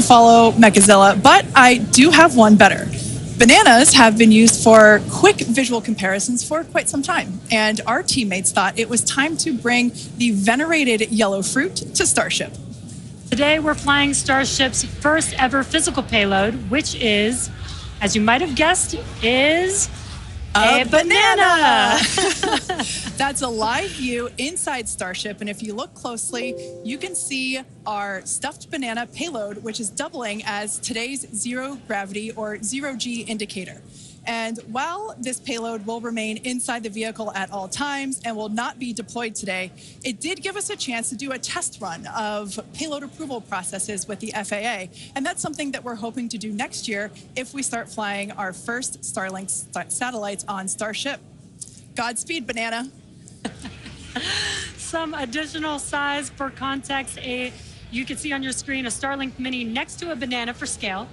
follow Mechazilla, but I do have one better. Bananas have been used for quick visual comparisons for quite some time, and our teammates thought it was time to bring the venerated yellow fruit to Starship. Today we're flying Starship's first ever physical payload, which is, as you might have guessed, is a banana. That's a live view inside Starship, and if you look closely, you can see our stuffed banana payload, which is doubling as today's zero gravity or zero G indicator. And while this payload will remain inside the vehicle at all times and will not be deployed today, it did give us a chance to do a test run of payload approval processes with the FAA. And that's something that we're hoping to do next year if we start flying our first Starlink satellites on Starship. Godspeed, banana. Some additional size for context. You can see on your screen a Starlink Mini next to a banana for scale.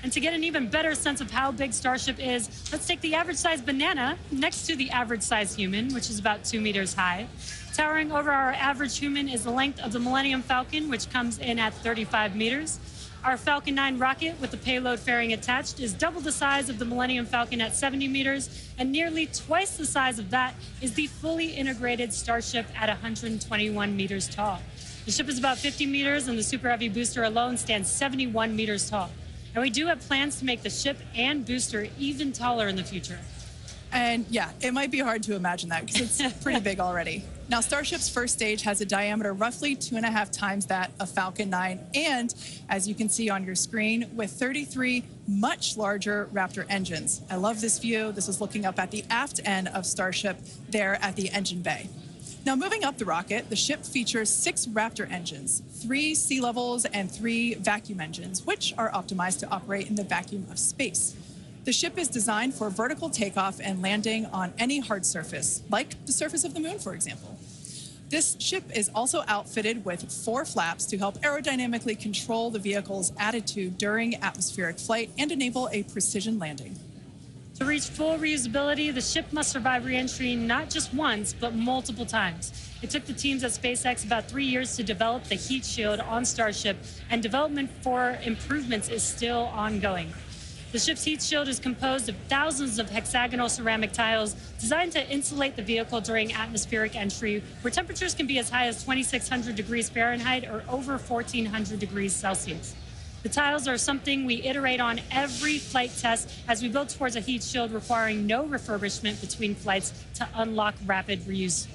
And to get an even better sense of how big Starship is, let's take the average size banana next to the average size human, which is about 2 meters high. Towering over our average human is the length of the Millennium Falcon, which comes in at 35 meters. Our Falcon 9 rocket with the payload fairing attached is double the size of the Millennium Falcon at 70 meters, and nearly twice the size of that is the fully integrated Starship at 121 meters tall. The ship is about 50 meters, and the Super Heavy booster alone stands 71 meters tall. And we do have plans to make the ship and booster even taller in the future. And yeah, it might be hard to imagine that because it's pretty big already. Now, Starship's first stage has a diameter roughly 2.5 times that of Falcon 9. And as you can see on your screen, with 33 much larger Raptor engines. I love this view. This is looking up at the aft end of Starship there at the engine bay. Now, moving up the rocket, the ship features 6 Raptor engines, 3 sea levels, and 3 vacuum engines, which are optimized to operate in the vacuum of space. The ship is designed for vertical takeoff and landing on any hard surface, like the surface of the moon, for example. This ship is also outfitted with 4 flaps to help aerodynamically control the vehicle's attitude during atmospheric flight and enable a precision landing. To reach full reusability, the ship must survive re-entry not just once, but multiple times. It took the teams at SpaceX about 3 years to develop the heat shield on Starship, and development for improvements is still ongoing. The ship's heat shield is composed of thousands of hexagonal ceramic tiles designed to insulate the vehicle during atmospheric entry, where temperatures can be as high as 2,600 degrees Fahrenheit or over 1,400 degrees Celsius. The tiles are something we iterate on every flight test as we build towards a heat shield requiring no refurbishment between flights to unlock rapid reuse.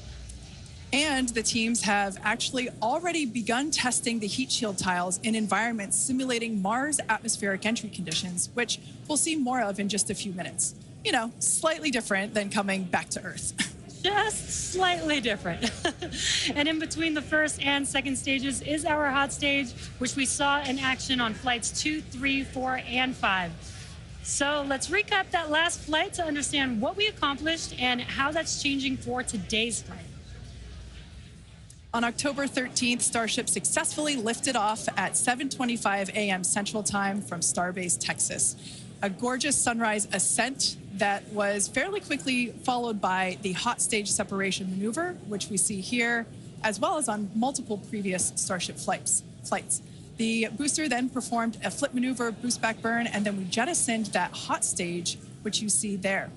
And the teams have actually already begun testing the heat shield tiles in environments simulating Mars atmospheric entry conditions, which we'll see more of in just a few minutes. You know, slightly different than coming back to Earth. Just slightly different. And in between the first and second stages is our hot stage, which we saw in action on flights 2, 3, 4, and 5. So let's recap that last flight to understand what we accomplished and how that's changing for today's flight. On October 13th, Starship successfully lifted off at 7:25 a.m. Central Time from Starbase, Texas. A gorgeous sunrise ascent that was fairly quickly followed by the hot stage separation maneuver, which we see here, as well as on multiple previous Starship flights. The booster then performed a flip maneuver, boost back burn, and then we jettisoned that hot stage, which you see there.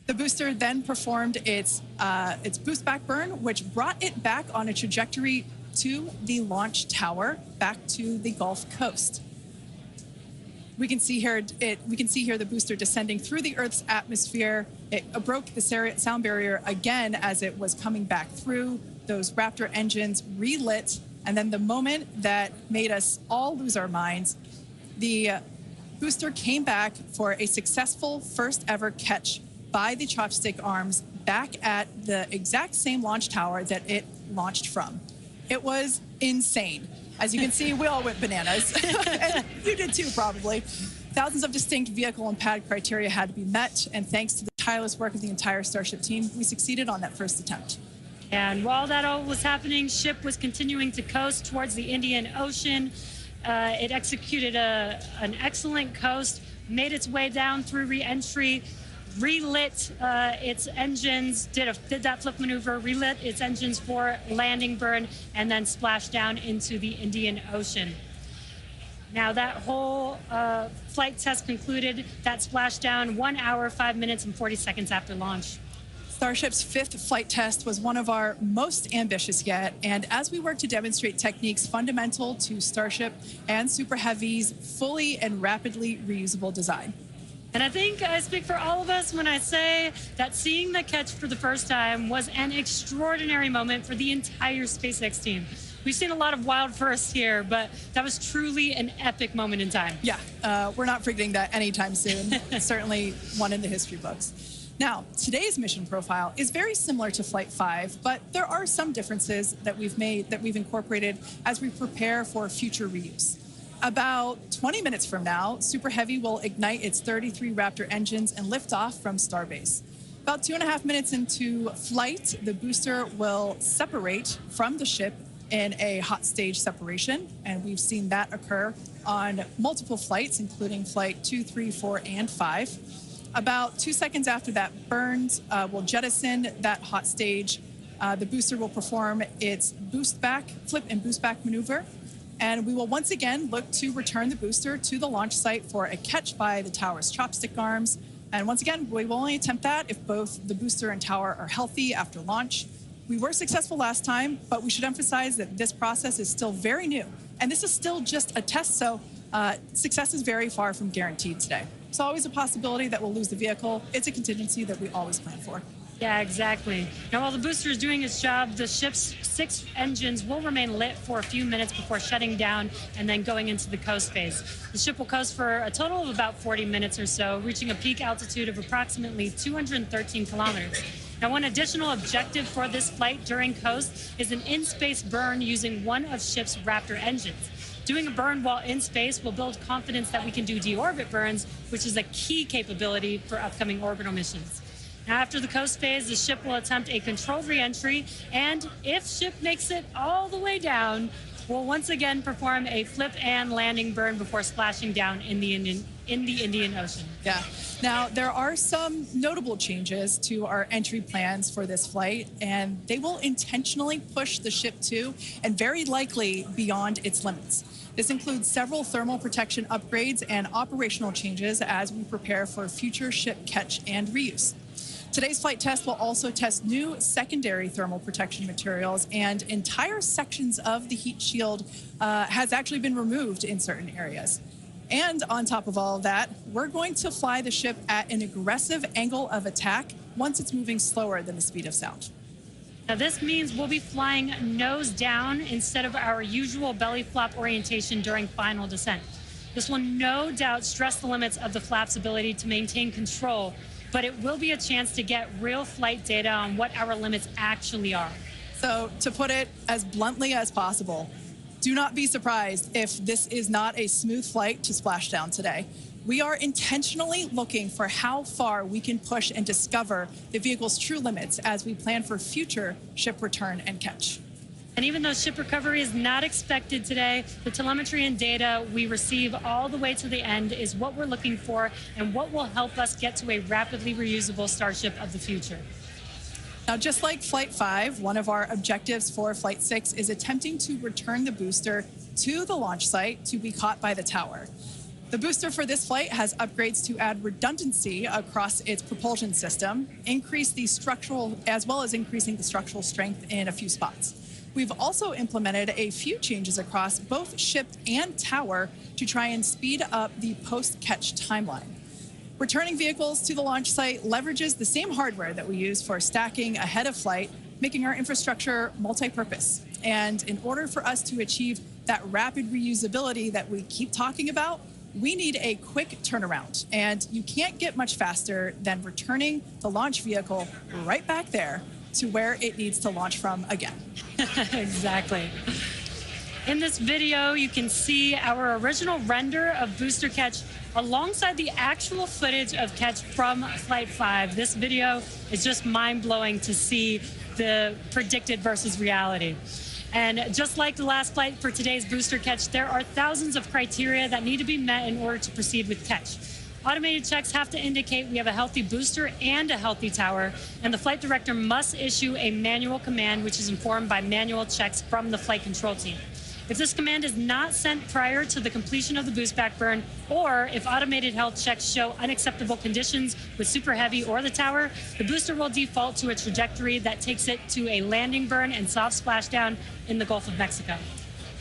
The booster then performed its boost back burn, which brought it back on a trajectory to the launch tower, back to the Gulf Coast. We can see here the booster descending through the Earth's atmosphere. It broke the sound barrier again as it was coming back through. Those Raptor engines relit, and then the moment that made us all lose our minds, the booster came back for a successful first ever catch by the chopstick arms back at the exact same launch tower that it launched from. It was insane. As you can see, we all went bananas. And you did too, probably. Thousands of distinct vehicle and pad criteria had to be met, and thanks to the tireless work of the entire Starship team, we succeeded on that first attempt. And while that all was happening, ship was continuing to coast towards the Indian Ocean. It executed an excellent coast, made its way down through re-entry, relit its engines, did that flip maneuver, relit its engines for landing burn, and then splashed down into the Indian Ocean. Now, that whole flight test concluded that splashdown 1 hour, 5 minutes, and 40 seconds after launch. Starship's fifth flight test was one of our most ambitious yet, and as we work to demonstrate techniques fundamental to Starship and Super Heavy's fully and rapidly reusable design. And I think I speak for all of us when I say that seeing the catch for the first time was an extraordinary moment for the entire SpaceX team. We've seen a lot of wild firsts here, but that was truly an epic moment in time. Yeah, we're not forgetting that anytime soon. Certainly one in the history books. Now, today's mission profile is very similar to Flight 5, but there are some differences that we've incorporated as we prepare for future reuse. About 20 minutes from now, Super Heavy will ignite its 33 Raptor engines and lift off from Starbase. About 2.5 minutes into flight, the booster will separate from the ship in a hot stage separation, and we've seen that occur on multiple flights, including Flight 2, 3, 4, and 5. About 2 seconds after that burns, we'll jettison that hot stage. The booster will perform its flip and boost back maneuver, and we will once again look to return the booster to the launch site for a catch by the tower's chopstick arms. And once again, we will only attempt that if both the booster and tower are healthy after launch. We were successful last time, but we should emphasize that this process is still very new, and this is still just a test, so success is very far from guaranteed today. It's always a possibility that we'll lose the vehicle. It's a contingency that we always plan for. Yeah, exactly. Now, while the booster is doing its job, the ship's 6 engines will remain lit for a few minutes before shutting down and then going into the coast phase. The ship will coast for a total of about 40 minutes or so, reaching a peak altitude of approximately 213 kilometers. Now, one additional objective for this flight during coast is an in-space burn using one of ship's Raptor engines. Doing a burn while in space will build confidence that we can do deorbit burns, which is a key capability for upcoming orbital missions. Now, after the coast phase, the ship will attempt a controlled re-entry, and if ship makes it all the way down, we'll once again perform a flip and landing burn before splashing down in the Indian Ocean. Yeah. Now, there are some notable changes to our entry plans for this flight, and they will intentionally push the ship to and very likely beyond its limits. This includes several thermal protection upgrades and operational changes as we prepare for future ship catch and reuse. Today's flight test will also test new secondary thermal protection materials, and entire sections of the heat shield has actually been removed in certain areas. And on top of all of that, we're going to fly the ship at an aggressive angle of attack once it's moving slower than the speed of sound. Now, this means we'll be flying nose down instead of our usual belly flop orientation during final descent. This will no doubt stress the limits of the flap's ability to maintain control, but it will be a chance to get real flight data on what our limits actually are. So, to put it as bluntly as possible, do not be surprised if this is not a smooth flight to splashdown today. We are intentionally looking for how far we can push and discover the vehicle's true limits as we plan for future ship return and catch. And even though ship recovery is not expected today, the telemetry and data we receive all the way to the end is what we're looking for and what will help us get to a rapidly reusable Starship of the future. Now, just like Flight 5, one of our objectives for Flight 6 is attempting to return the booster to the launch site to be caught by the tower. The booster for this flight has upgrades to add redundancy across its propulsion system, increase the structural, as well as increasing the structural strength in a few spots. We've also implemented a few changes across both ship and tower to try and speed up the post-catch timeline. Returning vehicles to the launch site leverages the same hardware that we use for stacking ahead of flight, making our infrastructure multi-purpose. And in order for us to achieve that rapid reusability that we keep talking about, we need a quick turnaround. And you can't get much faster than returning the launch vehicle right back there to where it needs to launch from again. Exactly. In this video, you can see our original render of booster catch alongside the actual footage of catch from Flight 5. This video is just mind-blowing to see the predicted versus reality. And just like the last flight for today's booster catch, there are thousands of criteria that need to be met in order to proceed with catch. Automated checks have to indicate we have a healthy booster and a healthy tower, and the flight director must issue a manual command, which is informed by manual checks from the flight control team. If this command is not sent prior to the completion of the boost back burn, or if automated health checks show unacceptable conditions with Super Heavy or the tower, the booster will default to a trajectory that takes it to a landing burn and soft splashdown in the Gulf of Mexico.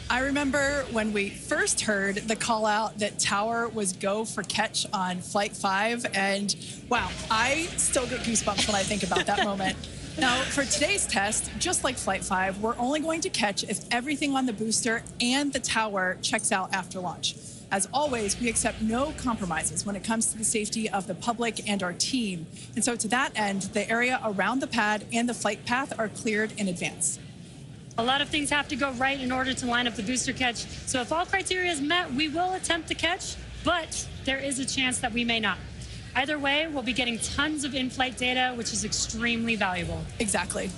I remember when we first heard the call out that tower was go for catch on Flight 5, and wow, I still get goosebumps when I think about that moment. Now, for today's test, just like Flight 5, we're only going to catch if everything on the booster and the tower checks out after launch. As always, we accept no compromises when it comes to the safety of the public and our team. And so to that end, the area around the pad and the flight path are cleared in advance. A lot of things have to go right in order to line up the booster catch. So if all criteria is met, we will attempt to catch, but there is a chance that we may not. Either way, we'll be getting tons of in-flight data, which is extremely valuable. Exactly.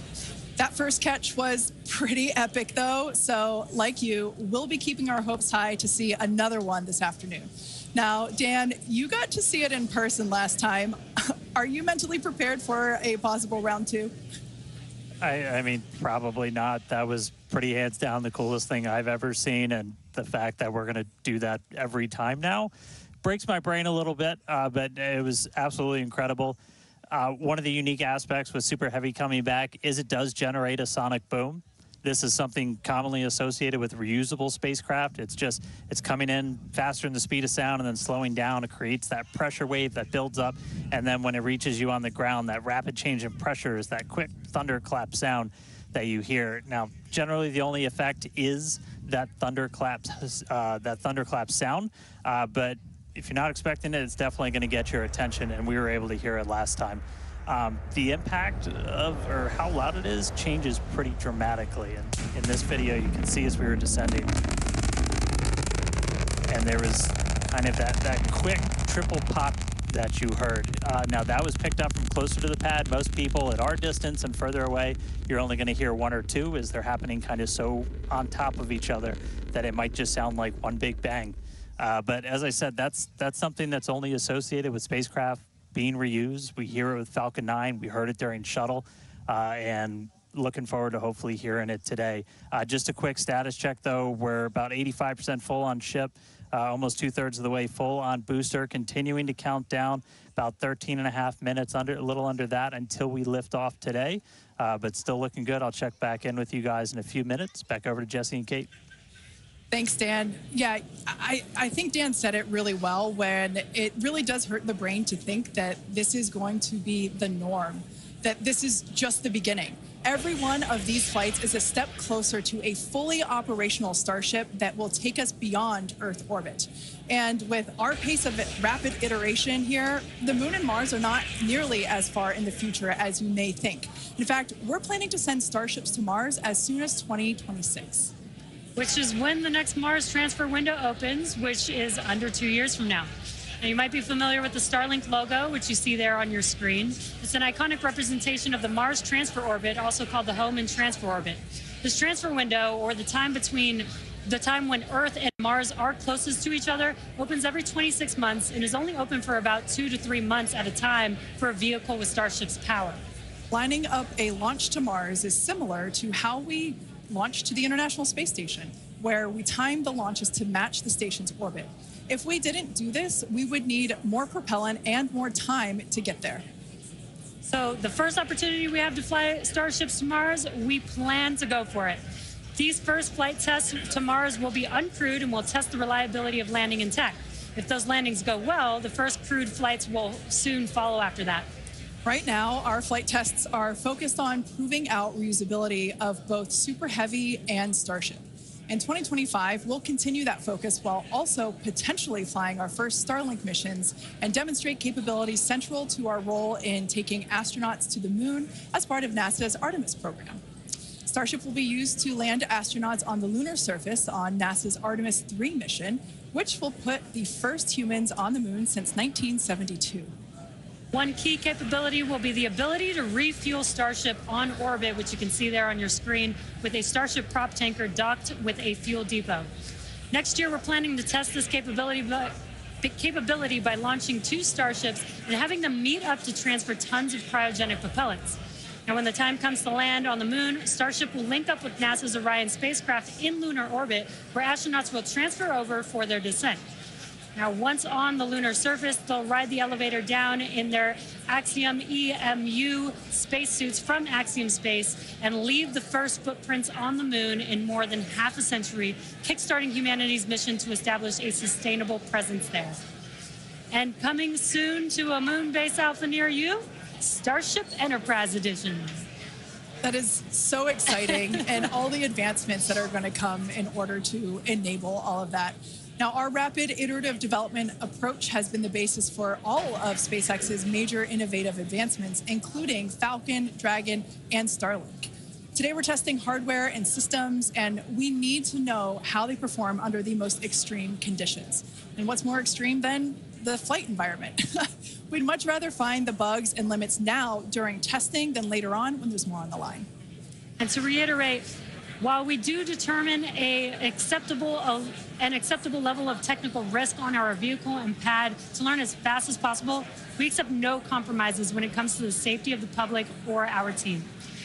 That first catch was pretty epic, though. So like you, we'll be keeping our hopes high to see another one this afternoon. Now, Dan, you got to see it in person last time. Are you mentally prepared for a possible round two? I mean, probably not. That was pretty hands down the coolest thing I've ever seen. And the fact that we're going to do that every time now breaks my brain a little bit, but it was absolutely incredible. One of the unique aspects with Super Heavy coming back is it does generate a sonic boom. This is something commonly associated with reusable spacecraft. It's coming in faster than the speed of sound and then slowing down. It creates that pressure wave that builds up, and then when it reaches you on the ground, that rapid change in pressure is that quick thunderclap sound that you hear. Now, generally, the only effect is that thunderclap sound, but if you're not expecting it, it's definitely going to get your attention, and we were able to hear it last time. The impact or how loud it is changes pretty dramatically. And in this video, you can see as we were descending, and there was kind of that quick triple pop that you heard. Now, that was picked up from closer to the pad. Most people at our distance and further away, you're only going to hear one or two as they're happening kind of so on top of each other that it might just sound like one big bang. But as I said, that's something that's only associated with spacecraft being reused. We hear it with Falcon 9. We heard it during Shuttle, and looking forward to hopefully hearing it today. Just a quick status check, though. We're about 85% full on ship, almost 2/3 of the way full on booster, continuing to count down about 13.5 minutes, a little under that, until we lift off today. But still looking good. I'll check back in with you guys in a few minutes. Back over to Jesse and Kate. Thanks, Dan. Yeah, I think Dan said it really well when it really does hurt the brain to think that this is going to be the norm, that this is just the beginning. Every one of these flights is a step closer to a fully operational Starship that will take us beyond Earth orbit. And with our pace of rapid iteration here, the Moon and Mars are not nearly as far in the future as you may think. In fact, we're planning to send Starships to Mars as soon as 2026. Which is when the next Mars transfer window opens, which is under 2 years from now. Now, you might be familiar with the Starlink logo, which you see there on your screen. It's an iconic representation of the Mars transfer orbit, also called the home and transfer orbit. This transfer window, or the time between the time when Earth and Mars are closest to each other, opens every 26 months and is only open for about 2 to 3 months at a time for a vehicle with Starship's power. Lining up a launch to Mars is similar to how we launch to the International Space Station, where we time the launches to match the station's orbit. If we didn't do this, we would need more propellant and more time to get there. So the first opportunity we have to fly Starships to Mars, we plan to go for it. These first flight tests to Mars will be uncrewed and will test the reliability of landing in tech. If those landings go well, the first crewed flights will soon follow after that. Right now, our flight tests are focused on proving out reusability of both Super Heavy and Starship. In 2025, we'll continue that focus while also potentially flying our first Starlink missions and demonstrate capabilities central to our role in taking astronauts to the moon as part of NASA's Artemis program. Starship will be used to land astronauts on the lunar surface on NASA's Artemis 3 mission, which will put the first humans on the moon since 1972. One key capability will be the ability to refuel Starship on orbit, which you can see there on your screen, with a Starship prop tanker docked with a fuel depot. Next year, we're planning to test this capability by launching 2 Starships and having them meet up to transfer tons of cryogenic propellants. Now, when the time comes to land on the moon, Starship will link up with NASA's Orion spacecraft in lunar orbit, where astronauts will transfer over for their descent. Now, once on the lunar surface, they'll ride the elevator down in their Axiom EMU spacesuits from Axiom Space and leave the first footprints on the moon in more than half a century, kickstarting humanity's mission to establish a sustainable presence there. And coming soon to a moon base alpha near you, Starship Enterprise Edition. That is so exciting, and all the advancements that are going to come in order to enable all of that. Now, our rapid iterative development approach has been the basis for all of SpaceX's major innovative advancements, including Falcon, Dragon, and Starlink. Today, we're testing hardware and systems, and we need to know how they perform under the most extreme conditions. And what's more extreme than the flight environment? We'd much rather find the bugs and limits now during testing than later on when there's more on the line. And to reiterate, while we do determine an acceptable level of technical risk on our vehicle and pad to learn as fast as possible, we accept no compromises when it comes to the safety of the public or our team.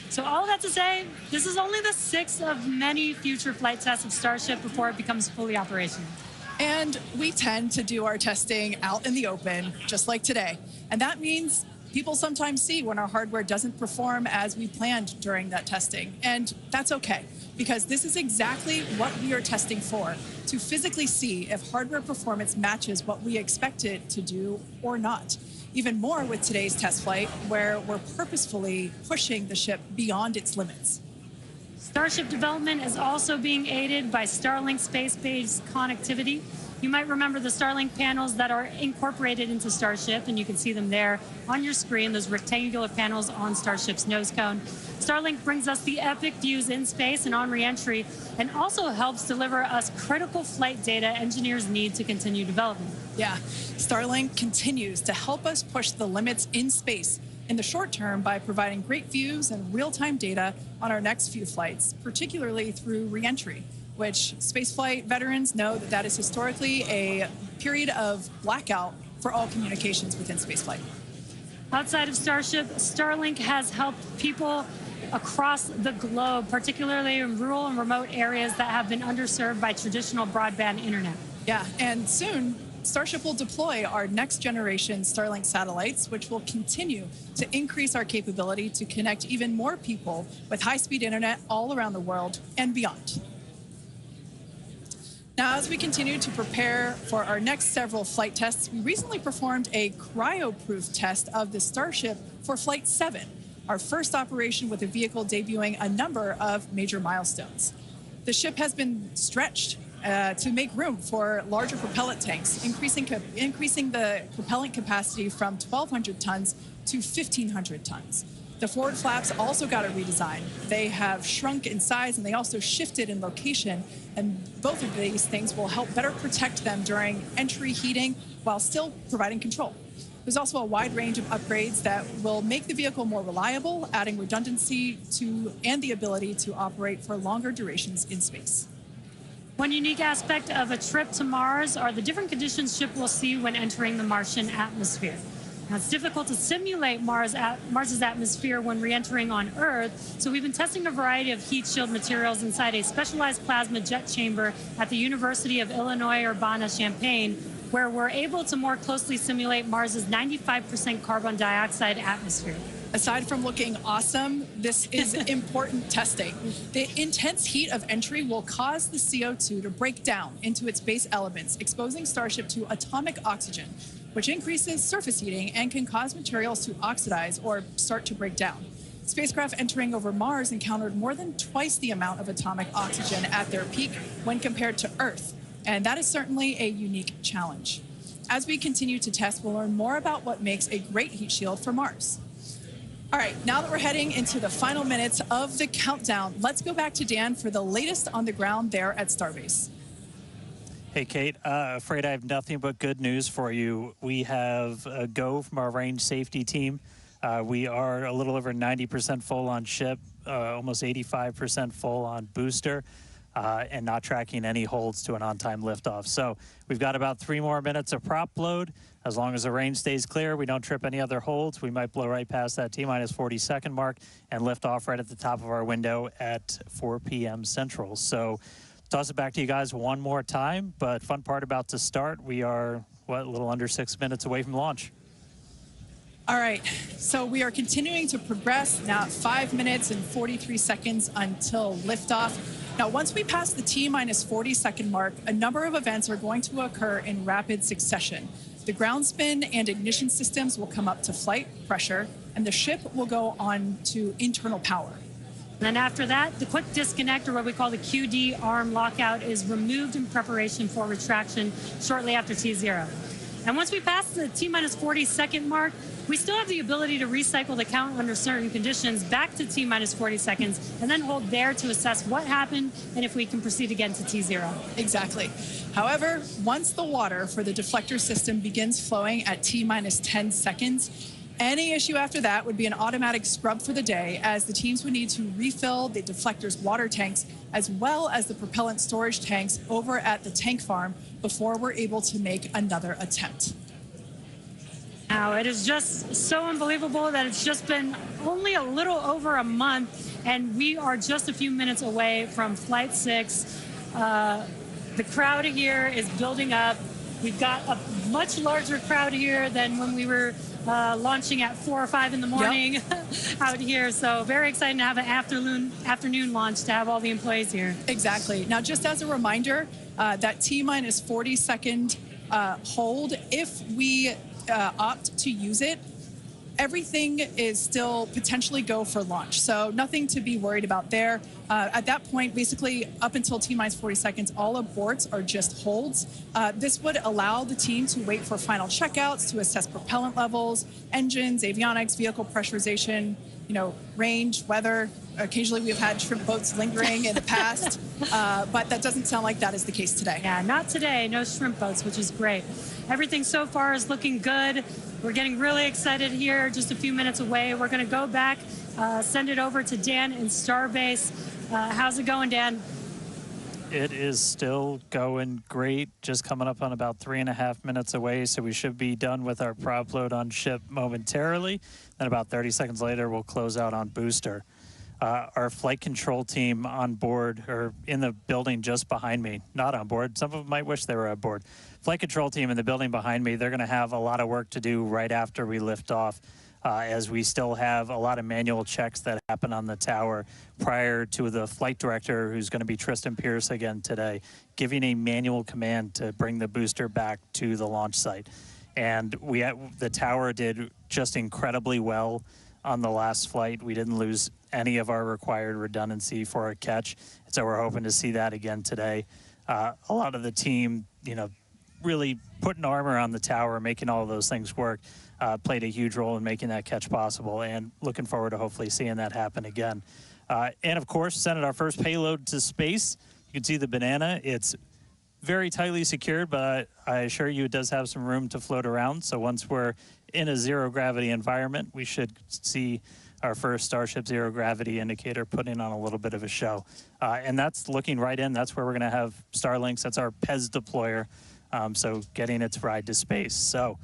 So all that to say, this is only the 6th of many future flight tests of Starship before it becomes fully operational. And we tend to do our testing out in the open, just like today. And that means people sometimes see when our hardware doesn't perform as we planned during that testing. And that's okay, because this is exactly what we are testing for, to physically see if hardware performance matches what we expect it to do or not. Even more with today's test flight, where we're purposefully pushing the ship beyond its limits. Starship development is also being aided by Starlink space-based connectivity. You might remember the Starlink panels that are incorporated into Starship, and you can see them there on your screen, those rectangular panels on Starship's nose cone. Starlink brings us the epic views in space and on re-entry, and also helps deliver us critical flight data engineers need to continue development. Yeah, Starlink continues to help us push the limits in space in the short term by providing great views and real-time data on our next few flights, particularly through re-entry, which spaceflight veterans know that is historically a period of blackout for all communications within spaceflight. Outside of Starship, Starlink has helped people across the globe, particularly in rural and remote areas that have been underserved by traditional broadband internet. Yeah, and soon, Starship will deploy our next generation Starlink satellites, which will continue to increase our capability to connect even more people with high-speed internet all around the world and beyond. Now, as we continue to prepare for our next several flight tests, we recently performed a cryo-proof test of the Starship for Flight 7, our first operation with the vehicle debuting a number of major milestones. The ship has been stretched to make room for larger propellant tanks, increasing the propellant capacity from 1,200 tons to 1,500 tons. The forward flaps also got a redesign. They have shrunk in size and they also shifted in location, and both of these things will help better protect them during entry heating while still providing control. There's also a wide range of upgrades that will make the vehicle more reliable, adding redundancy to and the ability to operate for longer durations in space. One unique aspect of a trip to Mars are the different conditions ship will see when entering the Martian atmosphere. Now, it's difficult to simulate Mars's atmosphere when re-entering on Earth, so we've been testing a variety of heat shield materials inside a specialized plasma jet chamber at the University of Illinois Urbana-Champaign, where we're able to more closely simulate Mars's 95% carbon dioxide atmosphere. Aside from looking awesome, this is important testing. The intense heat of entry will cause the CO2 to break down into its base elements, exposing Starship to atomic oxygen, which increases surface heating and can cause materials to oxidize or start to break down. Spacecraft entering over Mars encountered more than twice the amount of atomic oxygen at their peak when compared to Earth, and that is certainly a unique challenge. As we continue to test, we'll learn more about what makes a great heat shield for Mars. All right, now that we're heading into the final minutes of the countdown, let's go back to Dan for the latest on the ground there at Starbase. Hey, Kate, afraid I have nothing but good news for you. We have a go from our range safety team. We are a little over 90% full on ship, almost 85% full on booster. and not tracking any holds to an on-time liftoff. So we've got about 3 more minutes of prop load. As long as the range stays clear, we don't trip any other holds, we might blow right past that T-minus 40-second mark and lift off right at the top of our window at 4 p.m. Central. So toss it back to you guys one more time, but fun part about to start, we are, what, a little under 6 minutes away from launch. All right, so we are continuing to progress now at 5 minutes and 43 seconds until liftoff. Now, once we pass the T-minus 40-second mark, a number of events are going to occur in rapid succession. The ground spin and ignition systems will come up to flight pressure, and the ship will go on to internal power. And then after that, the quick disconnect, or what we call the QD arm lockout, is removed in preparation for retraction shortly after T0. And once we pass the T-minus 40-second mark, we still have the ability to recycle the count under certain conditions back to T-minus 40 seconds and then hold there to assess what happened and if we can proceed again to T0. Exactly. However, once the water for the deflector system begins flowing at T-minus 10 seconds, any issue after that would be an automatic scrub for the day, as the teams would need to refill the deflector's water tanks as well as the propellant storage tanks over at the tank farm before we're able to make another attempt. Now, it is just so unbelievable that it's just been only a little over a month, and we are just a few minutes away from Flight 6. The crowd here is building up. We've got a much larger crowd here than when we were launching at 4 or 5 in the morning. Yep. Out here. So very exciting to have an afternoon launch, to have all the employees here. Exactly. Now, just as a reminder, that T-minus 40-second hold, if we opt to use it, everything is still potentially go for launch. So nothing to be worried about there. At that point, basically up until T-minus 40 seconds, all aborts are just holds. This would allow the team to wait for final checkouts to assess propellant levels, engines, avionics, vehicle pressurization, range, weather. Occasionally we've had shrimp boats lingering in the past, but that doesn't sound like that is the case today. Yeah, not today. No shrimp boats, which is great. Everything so far is looking good. We're getting really excited here, just a few minutes away. We're going to go back, send it over to Dan in Starbase. How's it going, Dan? It is still going great, just coming up on about 3.5 minutes away, so we should be done with our prop load on ship momentarily. Then about 30 seconds later, we'll close out on booster. Our flight control team on board, or in the building just behind me, not on board. Some of them might wish they were on board. Flight control team in the building behind me, they're going to have a lot of work to do right after we lift off, as we still have a lot of manual checks that happen on the tower prior to the flight director, who's going to be Tristan Pierce again today, giving a manual command to bring the booster back to the launch site. And the tower did just incredibly well on the last flight. We didn't lose any of our required redundancy for a catch, so we're hoping to see that again today. A lot of the team, really putting armor on the tower, making all of those things work, played a huge role in making that catch possible, and looking forward to hopefully seeing that happen again. And of course, sending our first payload to space. You can see the banana. It's very tightly secured, but I assure you it does have some room to float around. So once we're in a zero gravity environment, we should see our first Starship zero gravity indicator putting on a little bit of a show. And that's looking right in. That's where we're going to have Starlinks. That's our PEZ deployer. So getting its ride to space. So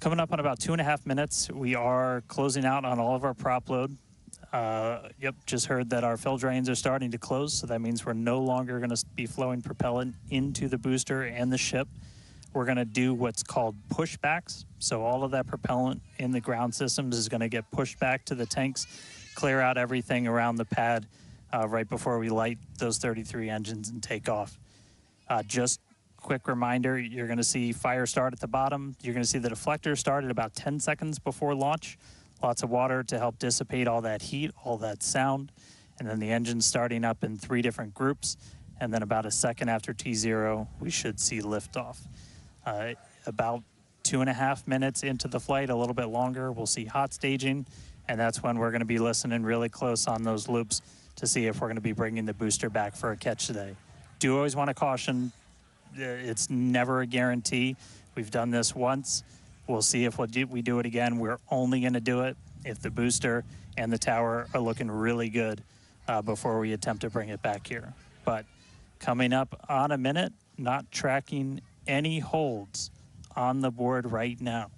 coming up on about 2.5 minutes, we are closing out on all of our prop load. Yep, just heard that our fill drains are starting to close, so that means we're no longer going to be flowing propellant into the booster and the ship. We're going to do what's called pushbacks. So all of that propellant in the ground systems is going to get pushed back to the tanks, clear out everything around the pad right before we light those 33 engines and take off. Just quick reminder, you're going to see fire start at the bottom. You're going to see the deflector start at about 10 seconds before launch. Lots of water to help dissipate all that heat, all that sound. And then the engine starting up in 3 different groups. And then about a second after T0, we should see liftoff. About 2.5 minutes into the flight, a little bit longer, we'll see hot staging. And that's when we're going to be listening really close on those loops to see if we're going to be bringing the booster back for a catch today. Do always want to caution, it's never a guarantee. We've done this once. We'll see if we do it again. We're only going to do it if the booster and the tower are looking really good before we attempt to bring it back here. But Coming up on a minute, not tracking any holds on the board right now.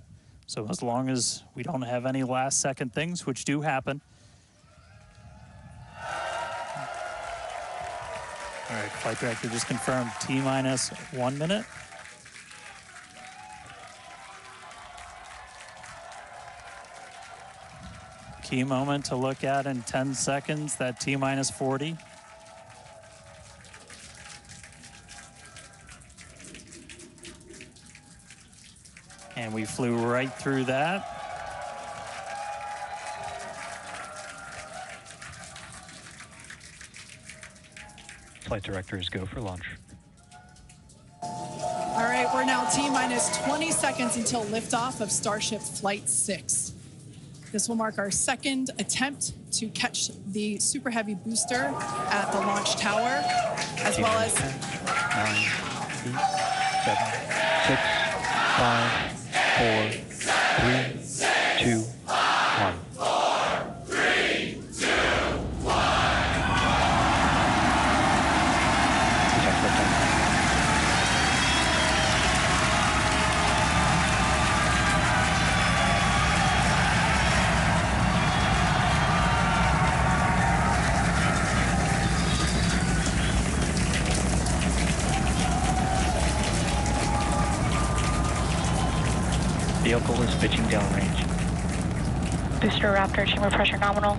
So as long as we don't have any last second things, which do happen. All right, flight director just confirmed T-minus 1 minute. Key moment to look at in 10 seconds, that T-minus 40. And we flew right through that. Flight directors go for launch. All right, we're now T-minus 20 seconds until liftoff of Starship Flight 6. This will mark our second attempt to catch the Super Heavy booster at the launch tower, as well as 10, 9, 8, 7, 6, 5, 4, 3, 2, 1. Vehicle is pitching downrange. Booster Raptor, chamber pressure nominal.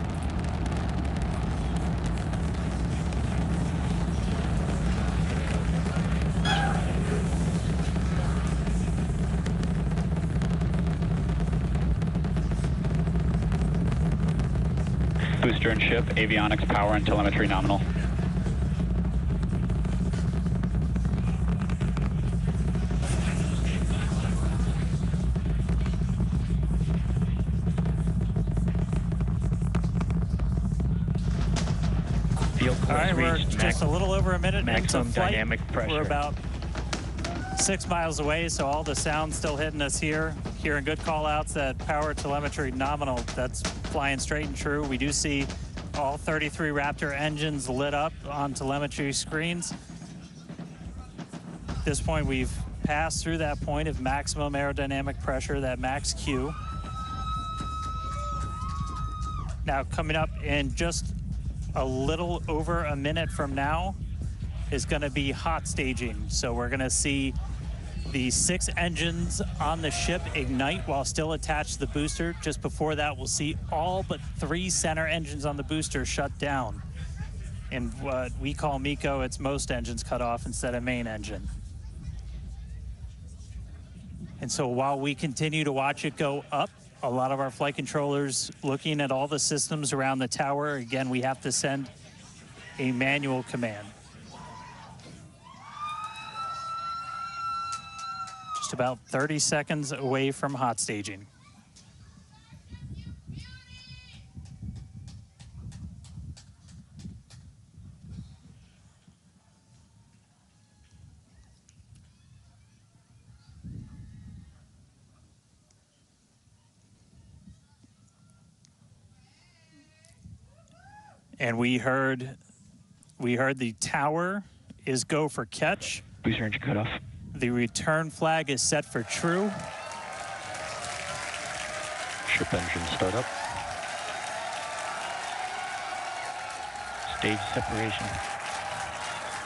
Booster and ship, avionics, power, and telemetry nominal. All right, we're just a little over a minute maximum into flight. Dynamic pressure. We're about 6 miles away, so all the sound's still hitting us here. Hearing good call-outs that power telemetry nominal, that's flying straight and true. We do see all 33 Raptor engines lit up on telemetry screens. At this point, we've passed through that point of maximum aerodynamic pressure, that max Q. Now, coming up in just a little over a minute from now is going to be hot staging. So we're going to see the 6 engines on the ship ignite while still attached to the booster. Just before that, we'll see all but 3 center engines on the booster shut down. In what we call MECO, it's most engines cut off instead of main engine. And so while we continue to watch it go up, a lot of our flight controllers looking at all the systems around the tower. Again, we have to send a manual command. Just about 30 seconds away from hot staging. And we heard the tower is go for catch. Booster engine cut off. The return flag is set for true. Ship engine start up. Stage separation.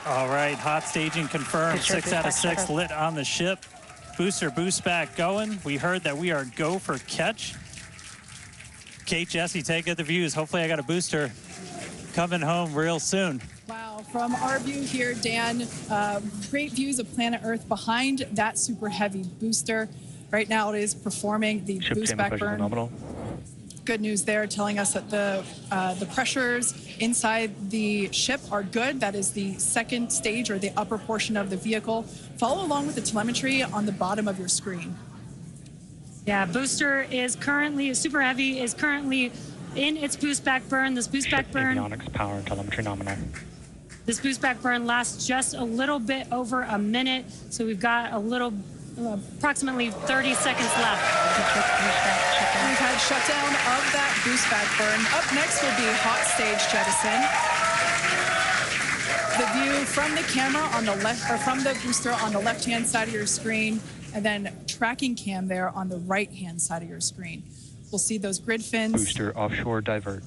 All right, hot staging confirmed. Booster 6 out of boost 6 back lit on the ship. Booster boost back going. We heard that we are go for catch. Kate, Jesse, take the views. Hopefully I got a booster coming home real soon. Wow, from our view here, Dan, great views of planet Earth behind that Super Heavy booster. Right now it is performing the Ship boost back burn. nominal. Good news there, telling us that the pressures inside the ship are good. That is the second stage, or the upper portion of the vehicle. Follow along with the telemetry on the bottom of your screen. Yeah, booster is currently, Super Heavy is currently in its boost back burn. This boost back burn, Avionics, power, and telemetry nominal. this boost back burn lasts just a little bit over a minute. So we've got a little, approximately 30 seconds left. We've had shutdown of that boost back burn. Up next will be hot stage jettison. the view from the camera on the left, or from the booster on the left-hand side of your screen, and then tracking cam there on the right-hand side of your screen. We'll see those grid fins. Booster offshore divert.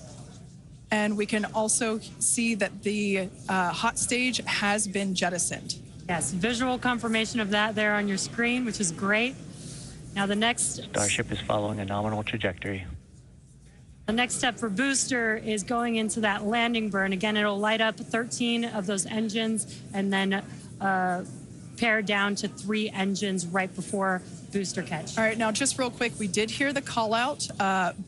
And we can also see that the hot stage has been jettisoned. Yes, visual confirmation of that there on your screen, which is great. Now the next... Starship is following a nominal trajectory. The next step for booster is going into that landing burn. Again, it'll light up 13 of those engines and then pare down to 3 engines right before booster catch. All right, now just real quick, we did hear the call out,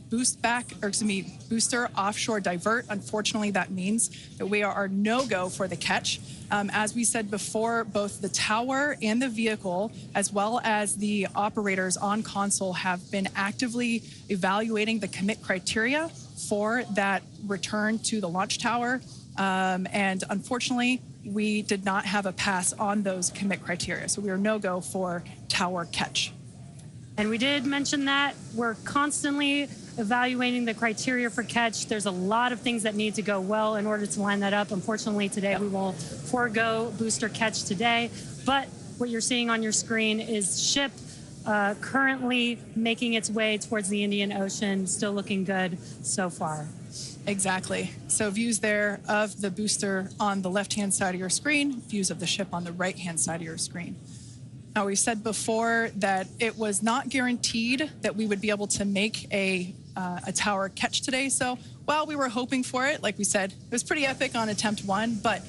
booster offshore divert. Unfortunately, that means that we are no-go for the catch. As we said before, both the tower and the vehicle, as well as the operators on console, have been actively evaluating the commit criteria for that return to the launch tower. And unfortunately, we did not have a pass on those commit criteria. So we are no-go for tower catch. And we did mention that we're constantly evaluating the criteria for catch. There's a lot of things that need to go well in order to line that up. Unfortunately, today we will forego booster catch today. But what you're seeing on your screen is ship currently making its way towards the Indian Ocean, still looking good so far. Exactly. So views there of the booster on the left-hand side of your screen, views of the ship on the right-hand side of your screen. Now, we said before that it was not guaranteed that we would be able to make a tower catch today. So while we were hoping for it, like we said, it was pretty epic on attempt 1, but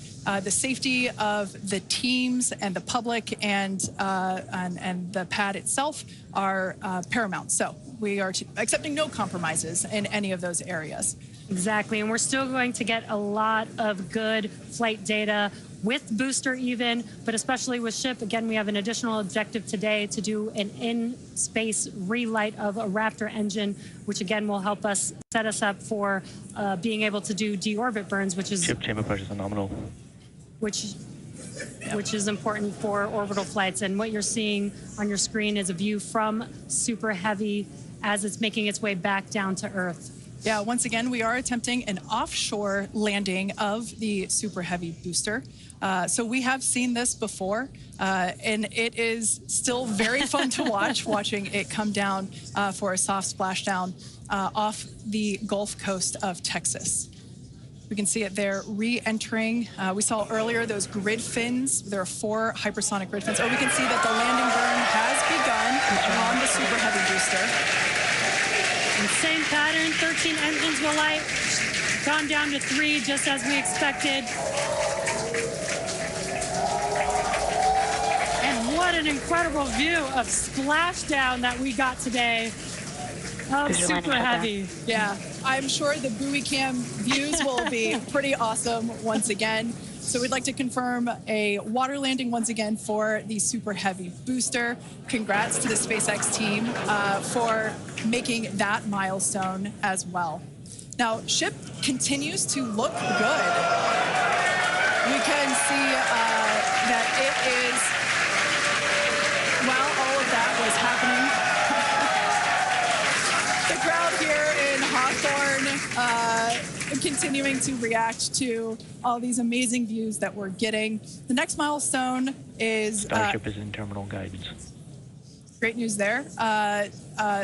the safety of the teams and the public and the pad itself are paramount. So we are accepting no compromises in any of those areas. Exactly, and we're still going to get a lot of good flight data with booster even, but especially with ship. Again, we have an additional objective today to do an in-space relight of a Raptor engine, which again will help us set us up for being able to do deorbit burns, which is... Ship chamber pressure is nominal. Which is important for orbital flights. And what you're seeing on your screen is a view from Super Heavy as it's making its way back down to Earth. Yeah, once again, we are attempting an offshore landing of the Super Heavy booster. So we have seen this before, and it is still very fun to watch, watching it come down for a soft splashdown off the Gulf Coast of Texas. We can see it there re-entering. We saw earlier those grid fins. There are 4 hypersonic grid fins. Oh, we can see that the landing burn has begun on the Super Heavy booster. And same pattern, 13 engines will light, gone down to 3 just as we expected. And what an incredible view of splashdown that we got today of Super Heavy. Yeah, I'm sure the buoy cam views will be pretty awesome once again. So we'd like to confirm a water landing once again for the Super Heavy booster. Congrats to the SpaceX team for making that milestone as well. Now, ship continues to look good. We can see that it is, while all of that was happening, the crowd here in Hawthorne continuing to react to all these amazing views that we're getting. The next milestone is... Starship is in terminal guidance. Great news there.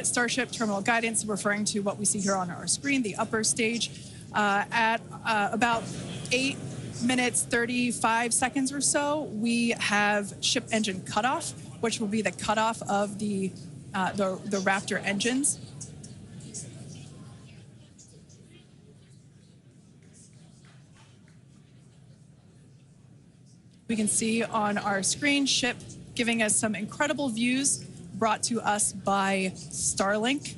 Starship terminal guidance, referring to what we see here on our screen, the upper stage, at about 8 minutes, 35 seconds or so, we have ship engine cutoff, which will be the cutoff of the Raptor engines. We can see on our screen ship giving us some incredible views brought to us by Starlink.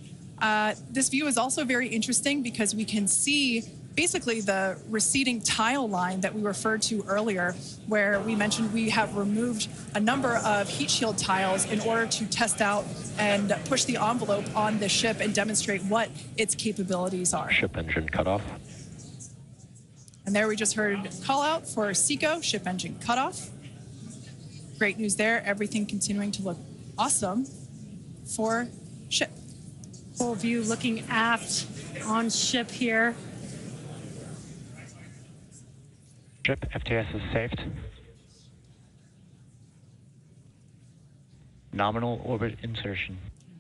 This view is also very interesting because we can see basically the receding tile line that we referred to earlier, where we mentioned we have removed a number of heat shield tiles in order to test out and push the envelope on the ship and demonstrate what its capabilities are. Ship engine cutoff. And there we just heard call out for SECO, ship engine cutoff. Great news there. Everything continuing to look awesome for ship. Full view looking aft on ship here. FTS is saved. Nominal orbit insertion.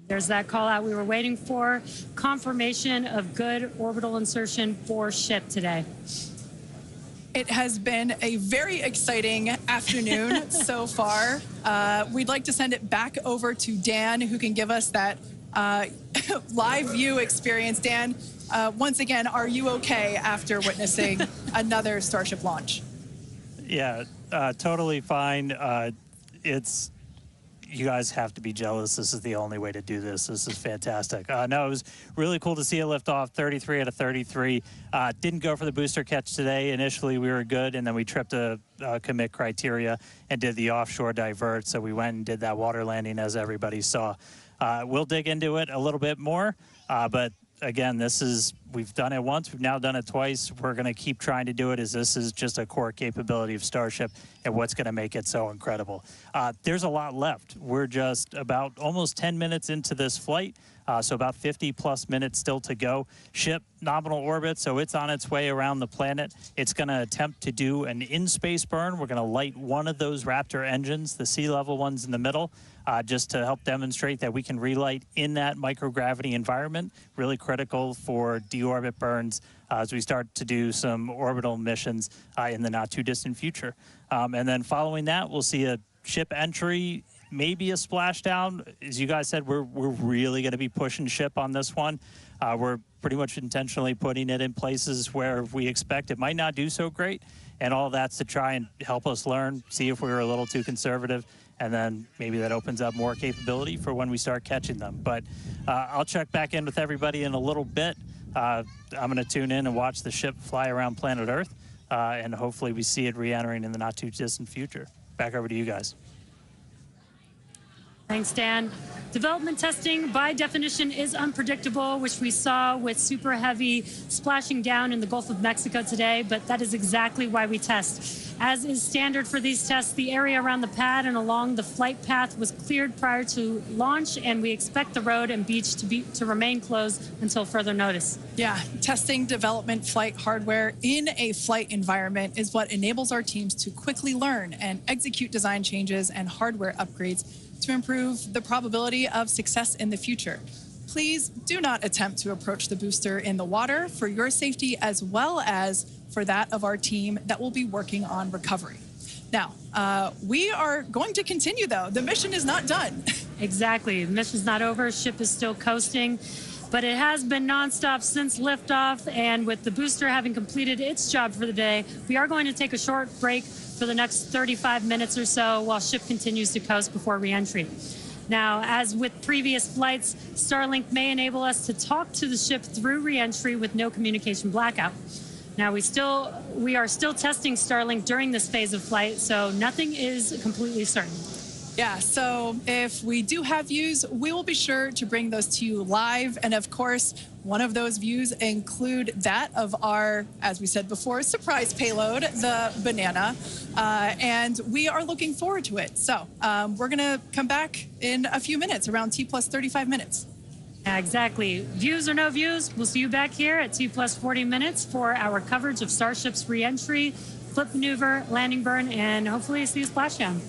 There's that call out we were waiting for. Confirmation of good orbital insertion for ship today. It has been a very exciting afternoon so far. We'd like to send it back over to Dan, who can give us that live view experience. Dan, once again, are you okay after witnessing another Starship launch? Yeah, totally fine. You guys have to be jealous. This is the only way to do this. This is fantastic. No, it was really cool to see a liftoff, 33 out of 33. Didn't go for the booster catch today. Initially, we were good, and then we tripped a commit criteria and did the offshore divert. So we went and did that water landing, as everybody saw. We'll dig into it a little bit more, but again, we've done it once, we've now done it twice. We're going to keep trying to do it, as this is just a core capability of Starship and what's going to make it so incredible. There's a lot left. We're just about almost 10 minutes into this flight, so about 50 plus minutes still to go. Ship nominal orbit, so it's on its way around the planet. It's going to attempt to do an in-space burn. We're going to light one of those Raptor engines, the sea level ones in the middle, just to help demonstrate that we can relight in that microgravity environment. Really critical for deorbit burns as we start to do some orbital missions in the not too distant future. And then following that, we'll see a ship entry, maybe a splashdown. As you guys said, we're really going to be pushing ship on this one. We're pretty much intentionally putting it in places where we expect it might not do so great, and all that's to try and help us learn, see if we were a little too conservative, and then maybe that opens up more capability for when we start catching them. But I'll check back in with everybody in a little bit. I'm going to tune in and watch the ship fly around planet Earth, and hopefully we see it re-entering in the not too distant future. Back over to you guys. Thanks, Dan. Development testing, by definition, is unpredictable, which we saw with super heavy splashing down in the Gulf of Mexico today, but that is exactly why we test. As is standard for these tests, the area around the pad and along the flight path was cleared prior to launch, and we expect the road and beach to remain closed until further notice. Yeah, testing development flight hardware in a flight environment is what enables our teams to quickly learn and execute design changes and hardware upgrades to improve the probability of success in the future. Please do not attempt to approach the booster in the water for your safety, as well as for that of our team that will be working on recovery. Now, we are going to continue, though. The mission is not done. Exactly. The mission's not over. Ship is still coasting, but it has been nonstop since liftoff, and with the booster having completed its job for the day, we are going to take a short break for the next 35 minutes or so while ship continues to coast before re-entry. Now, as with previous flights, Starlink may enable us to talk to the ship through re-entry with no communication blackout. Now, we are still testing Starlink during this phase of flight, so nothing is completely certain. Yeah, so if we do have views, we will be sure to bring those to you live. And of course, one of those views include that of our, as we said before, surprise payload, the Banana. And we are looking forward to it. So we're going to come back in a few minutes, around T plus 35 minutes. Yeah, exactly. Views or no views, we'll see you back here at T plus 40 minutes for our coverage of Starship's re-entry, flip maneuver, landing burn, and hopefully see a splashdown.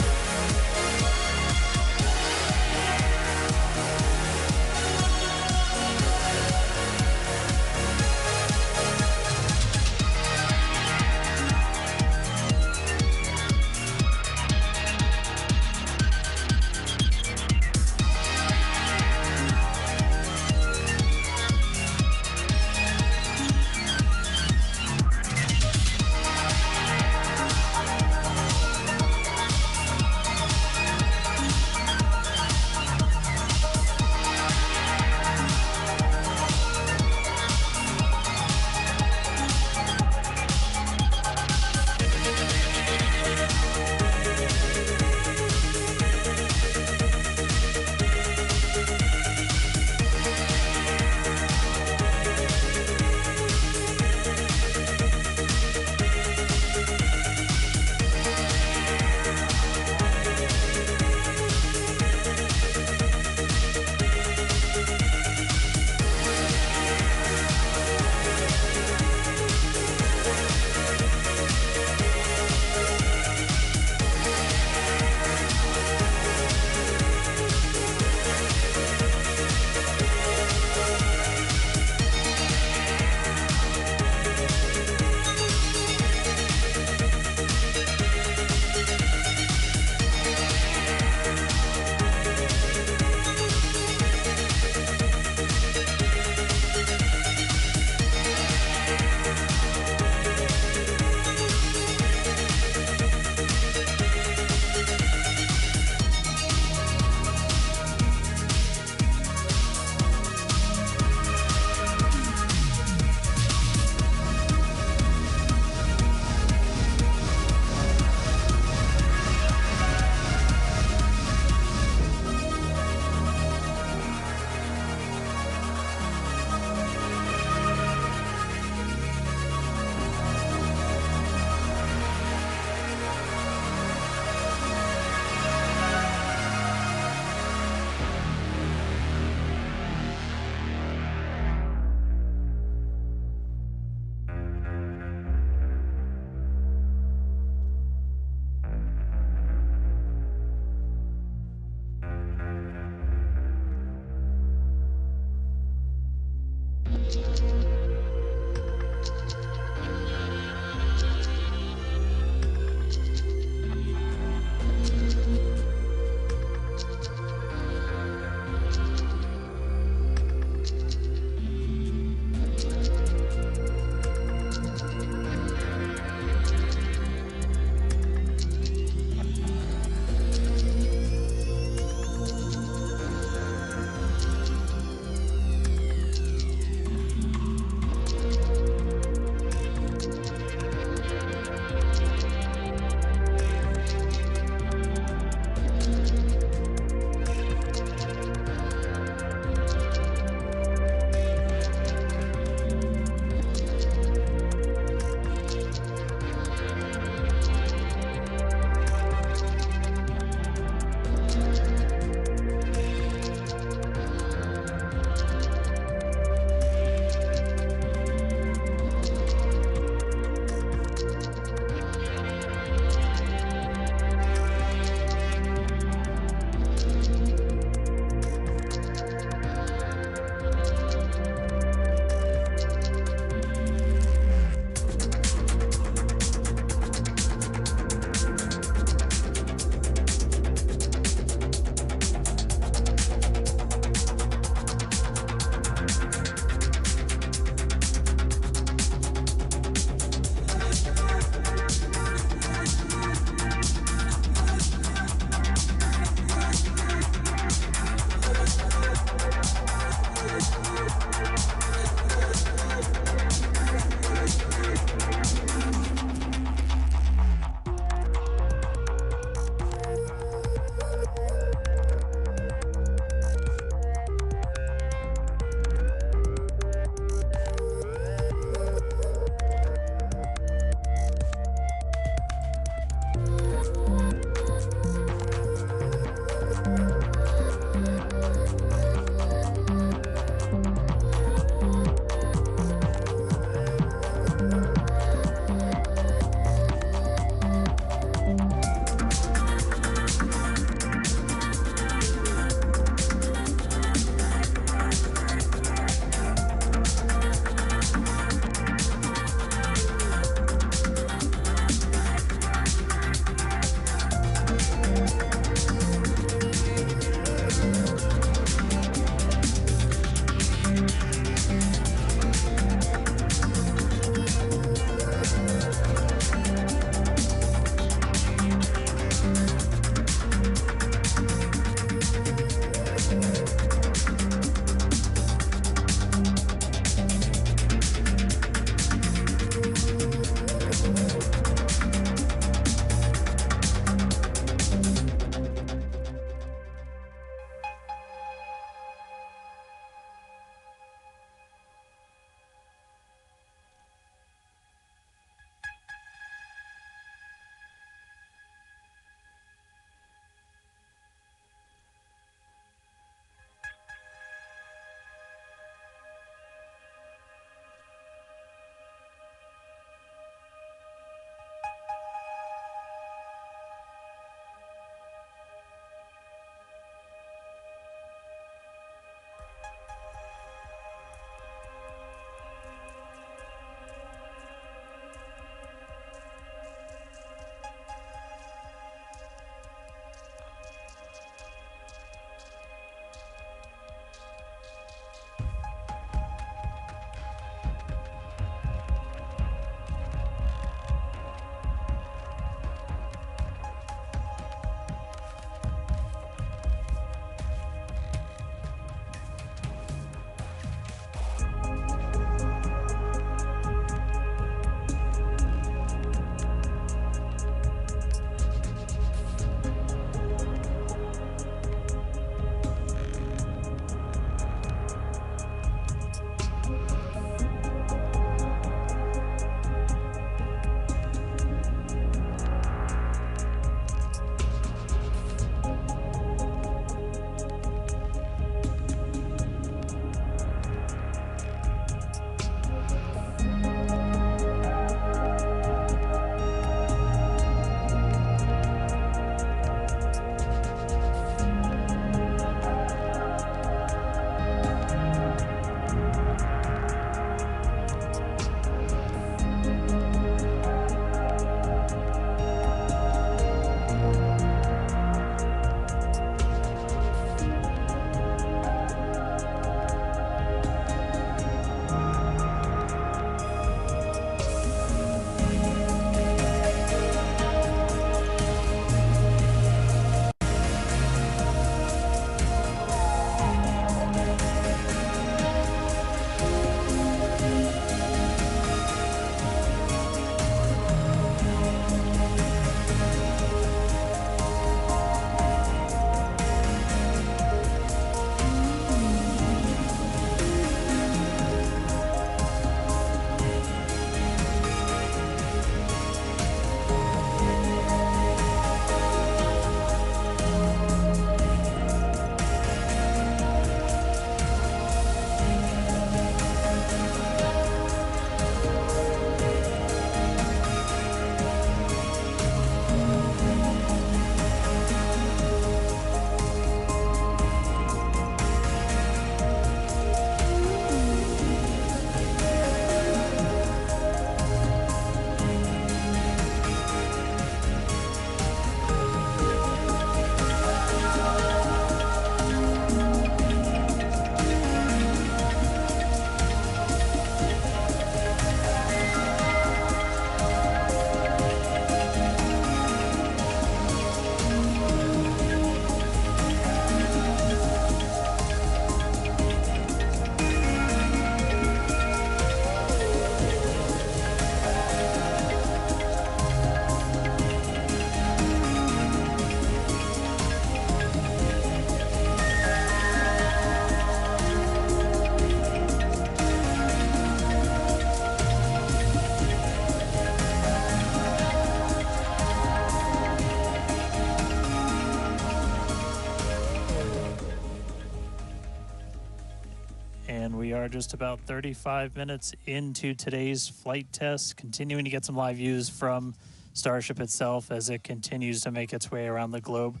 And we are just about 35 minutes into today's flight test, continuing to get some live views from Starship itself as it continues to make its way around the globe.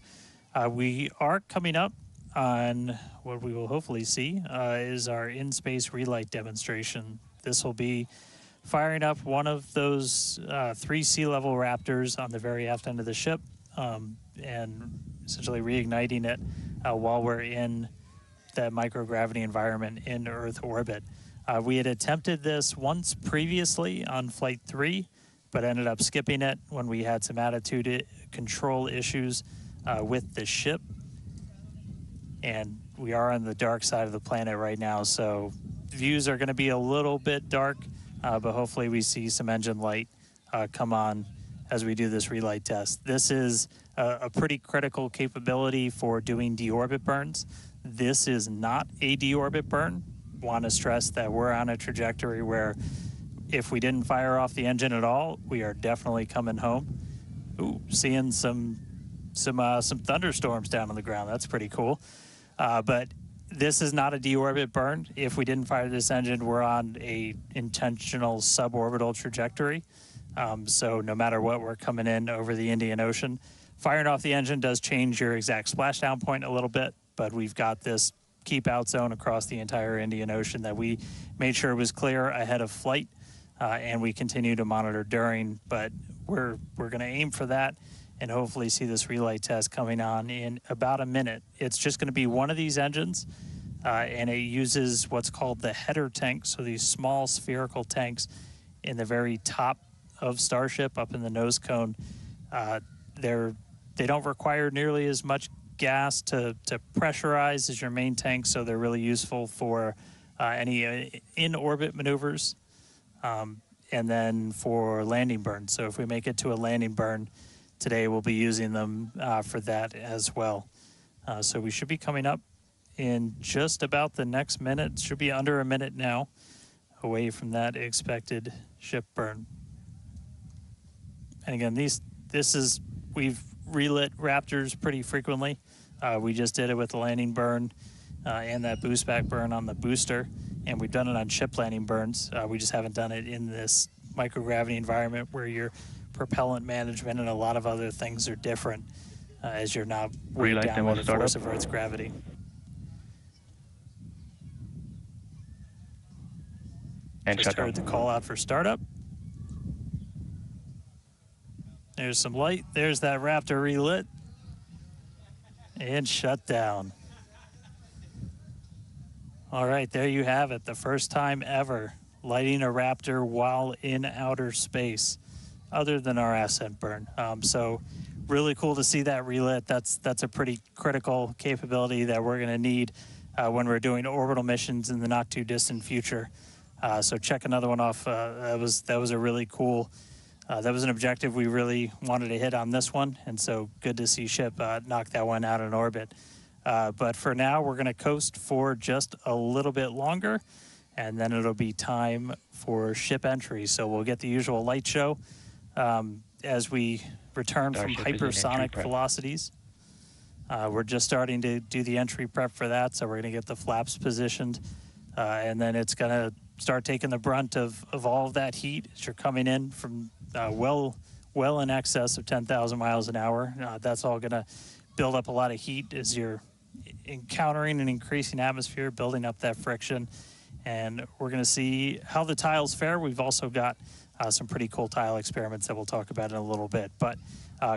We are coming up on what we will hopefully see is our in-space relight demonstration. This will be firing up one of those 3 sea-level Raptors on the very aft end of the ship and essentially reigniting it while we're in that microgravity environment in Earth orbit. We had attempted this once previously on Flight 3, but ended up skipping it when we had some attitude control issues with the ship. And we are on the dark side of the planet right now, so views are going to be a little bit dark, but hopefully we see some engine light come on as we do this relight test. This is a pretty critical capability for doing deorbit burns. This is not a deorbit burn. Want to stress that we're on a trajectory where if we didn't fire off the engine at all, we are definitely coming home. Ooh, seeing some thunderstorms down on the ground. That's pretty cool. But this is not a deorbit burn. If we didn't fire this engine, we're on a intentional suborbital trajectory. So no matter what, we're coming in over the Indian Ocean. Firing off the engine does change your exact splashdown point a little bit, but we've got this keep out zone across the entire Indian Ocean that we made sure was clear ahead of flight, and we continue to monitor during, but we're going to aim for that and hopefully see this relight test coming on in about a minute. It's just going to be one of these engines, and it uses what's called the header tank, so these small spherical tanks in the very top of Starship up in the nose cone. They don't require nearly as much gas to pressurize as your main tank, so they're really useful for any in-orbit maneuvers and then for landing burns. So if we make it to a landing burn today, we'll be using them for that as well. So we should be coming up in just about the next minute. Should be under a minute now away from that expected ship burn. And again, we've relit Raptors pretty frequently. We just did it with the landing burn and that boost back burn on the booster, and we've done it on ship landing burns. We just haven't done it in this microgravity environment where your propellant management and a lot of other things are different as you're not weighed down by the force of Earth's gravity. And just heard the call out for startup. There's some light. There's that Raptor relit. And shut down. All right, there you have it. The first time ever lighting a Raptor while in outer space, other than our ascent burn. So really cool to see that relit. That's a pretty critical capability that we're going to need when we're doing orbital missions in the not too distant future. So check another one off. That was a really cool. That was an objective we really wanted to hit on this one, and so good to see ship knock that one out in orbit. But for now, we're going to coast for just a little bit longer, and then it'll be time for ship entry. So we'll get the usual light show as we return from hypersonic velocities. We're just starting to do the entry prep for that, so we're going to get the flaps positioned, and then it's going to start taking the brunt of all of that heat as you're coming in from well in excess of 10,000 miles an hour. That's all going to build up a lot of heat as you're encountering an increasing atmosphere, building up that friction. And we're going to see how the tiles fare. We've also got some pretty cool tile experiments that we'll talk about in a little bit. But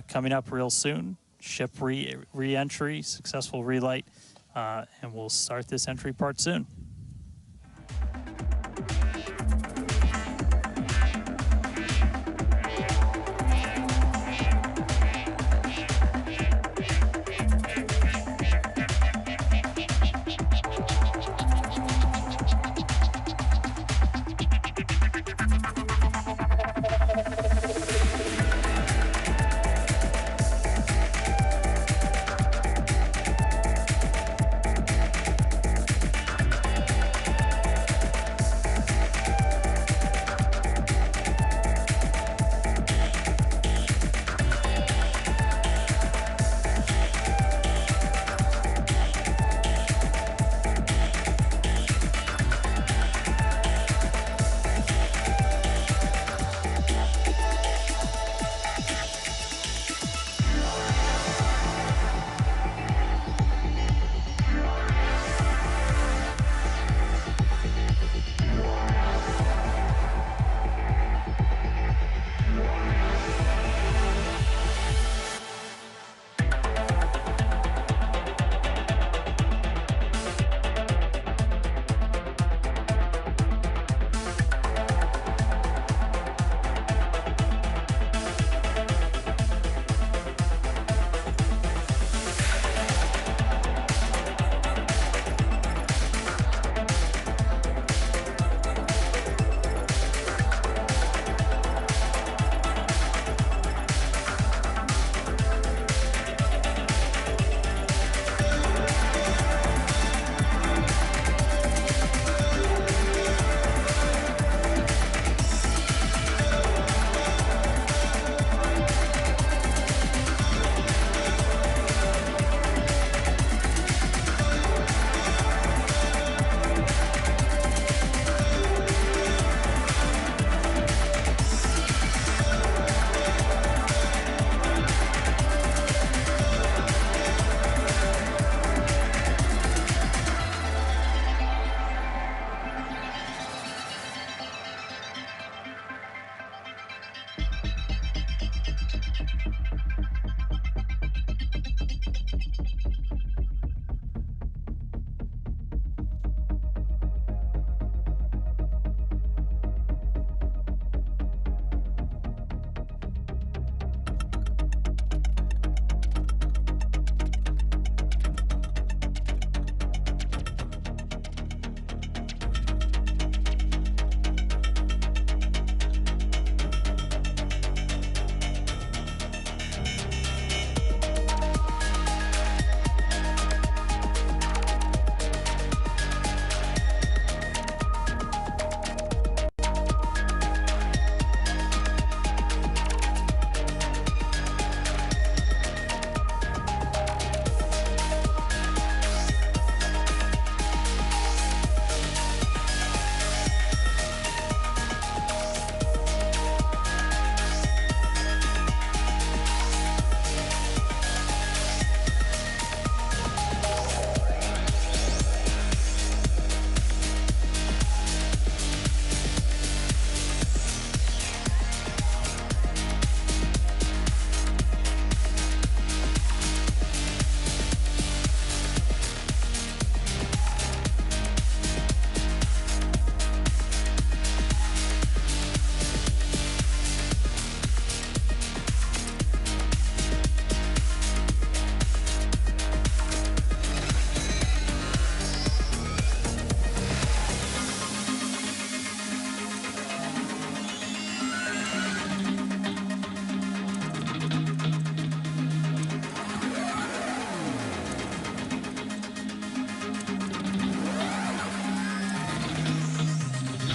coming up real soon, ship re-entry, successful relight, and we'll start this entry part soon.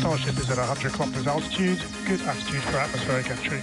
Starship is at 100 kilometers altitude. Good attitude for atmospheric entry.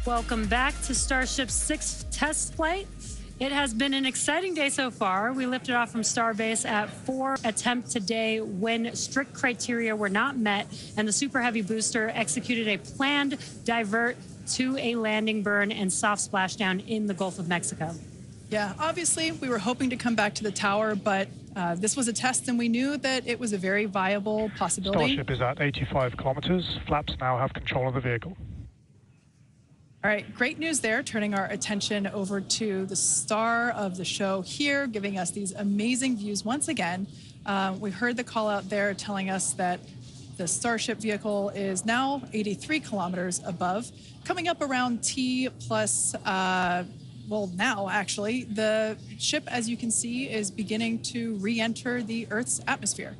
Welcome back to Starship's 6th test flight. It has been an exciting day so far. We lifted off from Starbase at 4 attempt today when strict criteria were not met, and the Super Heavy booster executed a planned divert to a landing burn and soft splashdown in the Gulf of Mexico. Yeah, obviously we were hoping to come back to the tower, but this was a test and we knew that it was a very viable possibility. Starship is at 85 kilometers. Flaps now have control of the vehicle. All right, great news there, turning our attention over to the star of the show here, giving us these amazing views once again. We heard the call out there telling us that the Starship vehicle is now 83 kilometers above, coming up around T plus, well, now actually, the ship, as you can see, is beginning to re-enter the Earth's atmosphere.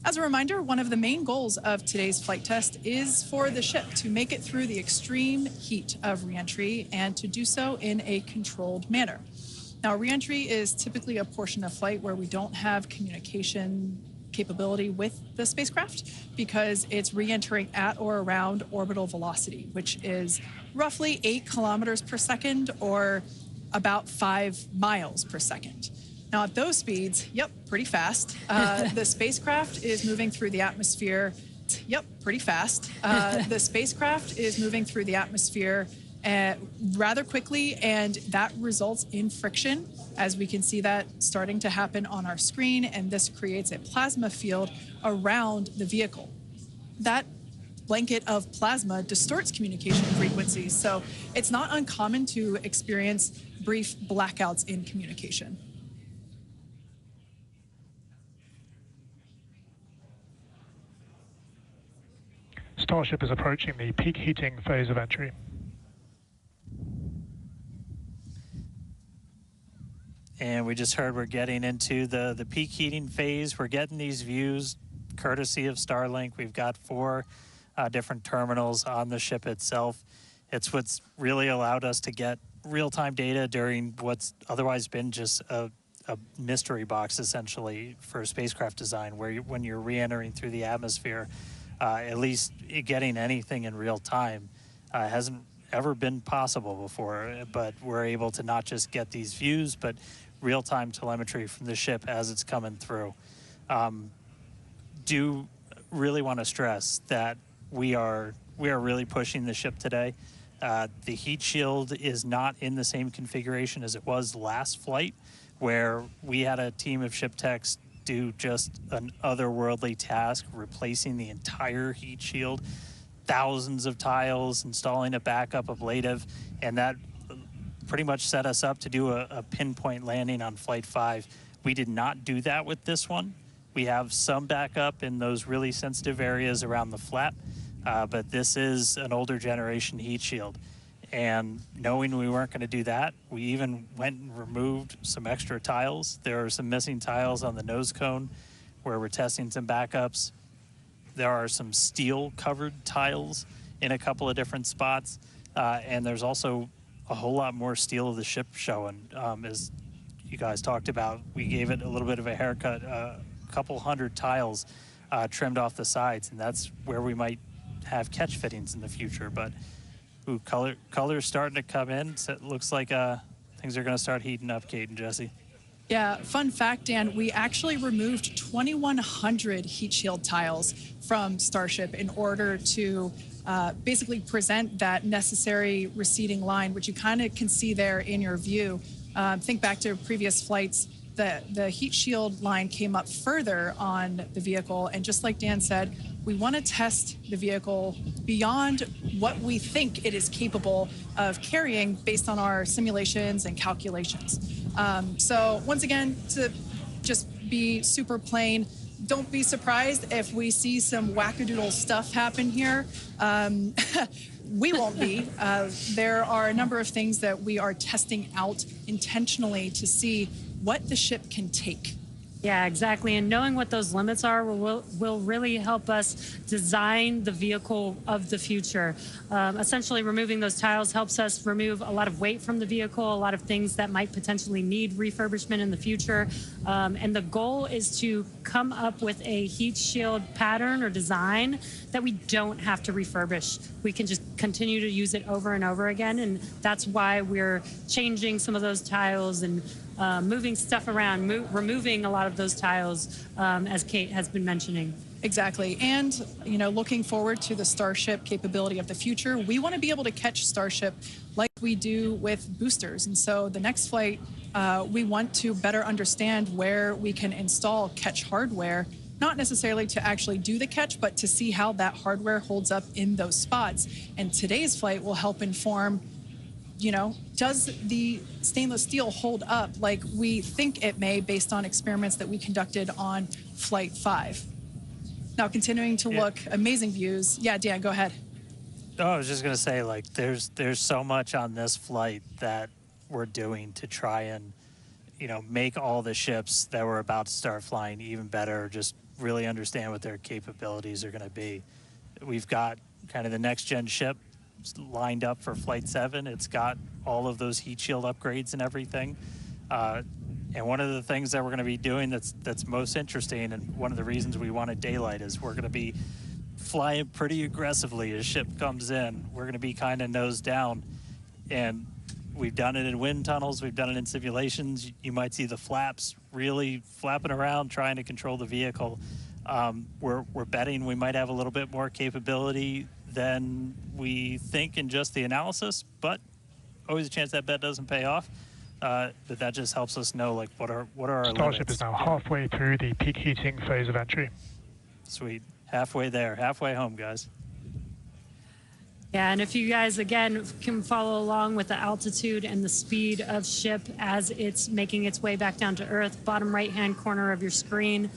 As a reminder, one of the main goals of today's flight test is for the ship to make it through the extreme heat of re-entry and to do so in a controlled manner. Now, re-entry is typically a portion of flight where we don't have communication capability with the spacecraft because it's re-entering at or around orbital velocity, which is roughly 8 kilometers per second or about 5 miles per second. Now, at those speeds, yep, pretty fast. The spacecraft is moving through the atmosphere, yep, pretty fast. The spacecraft is moving through the atmosphere rather quickly, and that results in friction, as we can see that starting to happen on our screen, and this creates a plasma field around the vehicle. That blanket of plasma distorts communication frequencies, so it's not uncommon to experience brief blackouts in communication. Starship is approaching the peak heating phase of entry. And we just heard we're getting into the peak heating phase. We're getting these views courtesy of Starlink. We've got 4 different terminals on the ship itself. It's what's really allowed us to get real-time data during what's otherwise been just a mystery box, essentially, for spacecraft design, where when you're re-entering through the atmosphere, at least getting anything in real time hasn't ever been possible before. But we're able to not just get these views, but real-time telemetry from the ship as it's coming through. Do really want to stress that we are really pushing the ship today. The heat shield is not in the same configuration as it was last flight, where we had a team of ship techs do just an otherworldly task, replacing the entire heat shield, thousands of tiles, installing a backup ablative, and that pretty much set us up to do a pinpoint landing on Flight 5. We did not do that with this one. We have some backup in those really sensitive areas around the flap, but this is an older generation heat shield. And knowing we weren't going to do that, we even went and removed some extra tiles. There are some missing tiles on the nose cone where we're testing some backups. There are some steel-covered tiles in a couple of different spots, and there's also a whole lot more steel of the ship showing. As you guys talked about, we gave it a little bit of a haircut, couple hundred tiles trimmed off the sides, and that's where we might have catch fittings in the future. But color's starting to come in, so it looks like things are going to start heating up, Kate and Jesse. Yeah, fun fact, Dan, we actually removed 2,100 heat shield tiles from Starship in order to basically present that necessary receding line, which you kind of can see there in your view. Think back to previous flights. The heat shield line came up further on the vehicle, and just like Dan said, we want to test the vehicle beyond what we think it is capable of carrying based on our simulations and calculations. So once again, to just be super plain, don't be surprised if we see some wackadoodle stuff happen here. We won't be. There are a number of things that we are testing out intentionally to see what the ship can take. Yeah, exactly. And knowing what those limits are will really help us design the vehicle of the future. Essentially, removing those tiles helps us remove a lot of weight from the vehicle, a lot of things that might potentially need refurbishment in the future. And the goal is to come up with a heat shield pattern or design that we don't have to refurbish. We can just continue to use it over and over again. And that's why we're changing some of those tiles and moving stuff around, removing a lot of those tiles, as Kate has been mentioning. Exactly. And, you know, looking forward to the Starship capability of the future, we want to be able to catch Starship like we do with boosters. And so the next flight, we want to better understand where we can install catch hardware, not necessarily to actually do the catch, but to see how that hardware holds up in those spots. And today's flight will help inform, you know, does the stainless steel hold up like we think it may based on experiments that we conducted on Flight 5? Now, continuing to look, amazing views. Yeah, Dan, go ahead. Oh, I was just going to say, like, there's so much on this flight that we're doing to try and, you know, make all the ships that we're about to start flying even better, just really understand what their capabilities are going to be. We've got kind of the next-gen ship lined up for Flight 7. It's got all of those heat shield upgrades and everything. And one of the things that we're going to be doing that's most interesting, and one of the reasons we wanted daylight, is we're going to be flying pretty aggressively as ship comes in. We're going to be kind of nose down, and we've done it in wind tunnels. We've done it in simulations. You might see the flaps really flapping around trying to control the vehicle. We're betting we might have a little bit more capability than we think in just the analysis, but always a chance that bet doesn't pay off. But that just helps us know, like, what are our Starship limits. is now halfway through the peak heating phase of entry. Sweet. Halfway there. Halfway home, guys. Yeah, and if you guys, again, can follow along with the altitude and the speed of ship as it's making its way back down to Earth, bottom right-hand corner of your screen,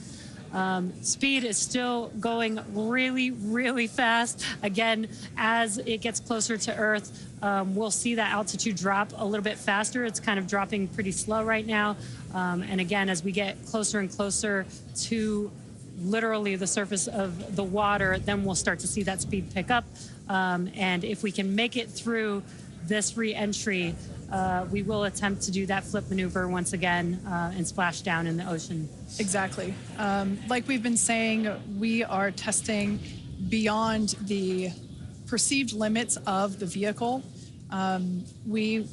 speed is still going really, really fast. Again, as it gets closer to Earth, we'll see that altitude drop a little bit faster. It's kind of dropping pretty slow right now. And again, as we get closer and closer to literally the surface of the water, then we'll start to see that speed pick up. And if we can make it through this re-entry, we will attempt to do that flip maneuver once again and splash down in the ocean. Exactly. Like we've been saying, we are testing beyond the perceived limits of the vehicle. We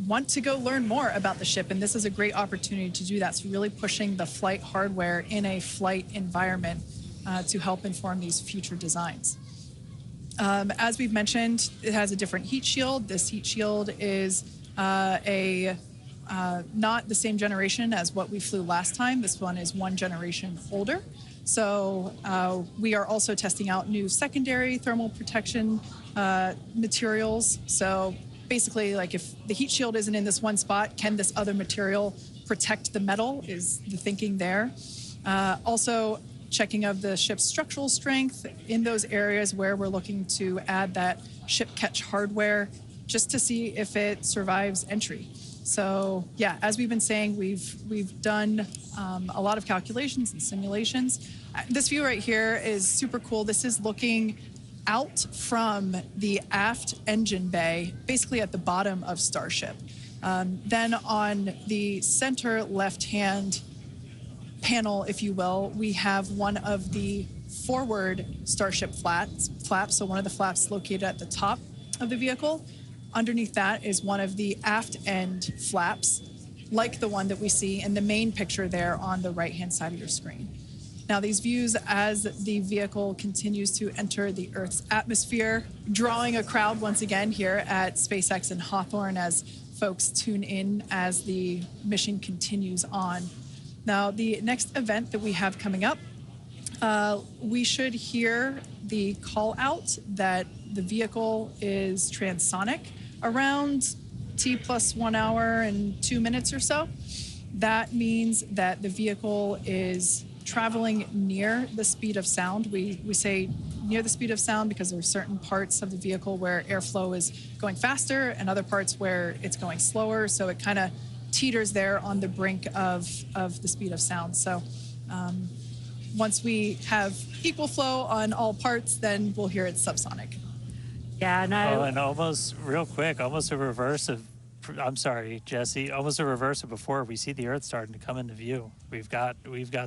want to go learn more about the ship, and this is a great opportunity to do that. So really pushing the flight hardware in a flight environment to help inform these future designs. As we've mentioned, it has a different heat shield. This heat shield is not the same generation as what we flew last time. This one is one generation older. So we are also testing out new secondary thermal protection materials. So basically, like if the heat shield isn't in this one spot, can this other material protect the metal is the thinking there. Also checking of the ship's structural strength in those areas where we're looking to add that ship catch hardware just to see if it survives entry. So yeah, as we've been saying, we've done a lot of calculations and simulations. This view right here is super cool. This is looking out from the aft engine bay, basically at the bottom of Starship. Then on the center left-hand panel, if you will, we have one of the forward Starship flaps, so one of the flaps located at the top of the vehicle. Underneath that is one of the aft end flaps, like the one that we see in the main picture there on the right-hand side of your screen. Now, these views as the vehicle continues to enter the Earth's atmosphere, drawing a crowd once again here at SpaceX and Hawthorne as folks tune in as the mission continues on. Now, the next event that we have coming up, we should hear the call out that the vehicle is transonic around T plus 1 hour and 2 minutes or so. That means that the vehicle is traveling near the speed of sound. We say near the speed of sound because there are certain parts of the vehicle where airflow is going faster and other parts where it's going slower. So it kind of teeters there on the brink of the speed of sound. So once we have equal flow on all parts, then we'll hear it's subsonic. Yeah, and almost real quick, almost a reverse of, I'm sorry, Jesse, almost a reverse of before. We see the Earth starting to come into view. We've got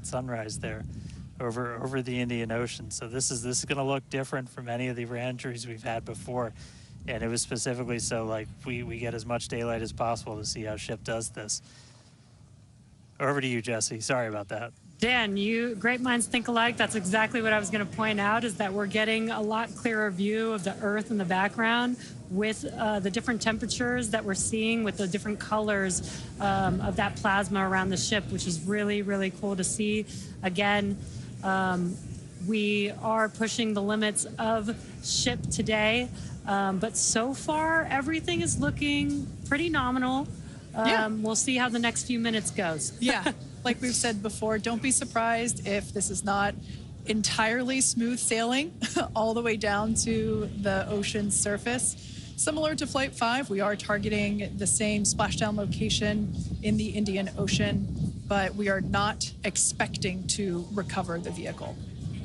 sunrise there over the Indian Ocean. So this is going to look different from any of the re-entries we've had before. And it was specifically so like we get as much daylight as possible to see how ship does this. Over to you, Jesse. Sorry about that. Dan, great minds think alike. That's exactly what I was going to point out, is that we're getting a lot clearer view of the Earth in the background with the different temperatures that we're seeing with the different colors of that plasma around the ship, which is really, really cool to see. Again, we are pushing the limits of ship today, but so far everything is looking pretty nominal. We'll see how the next few minutes goes. Yeah. Like we've said before, don't be surprised if this is not entirely smooth sailing all the way down to the ocean's surface. Similar to Flight 5, we are targeting the same splashdown location in the Indian Ocean, but we are not expecting to recover the vehicle.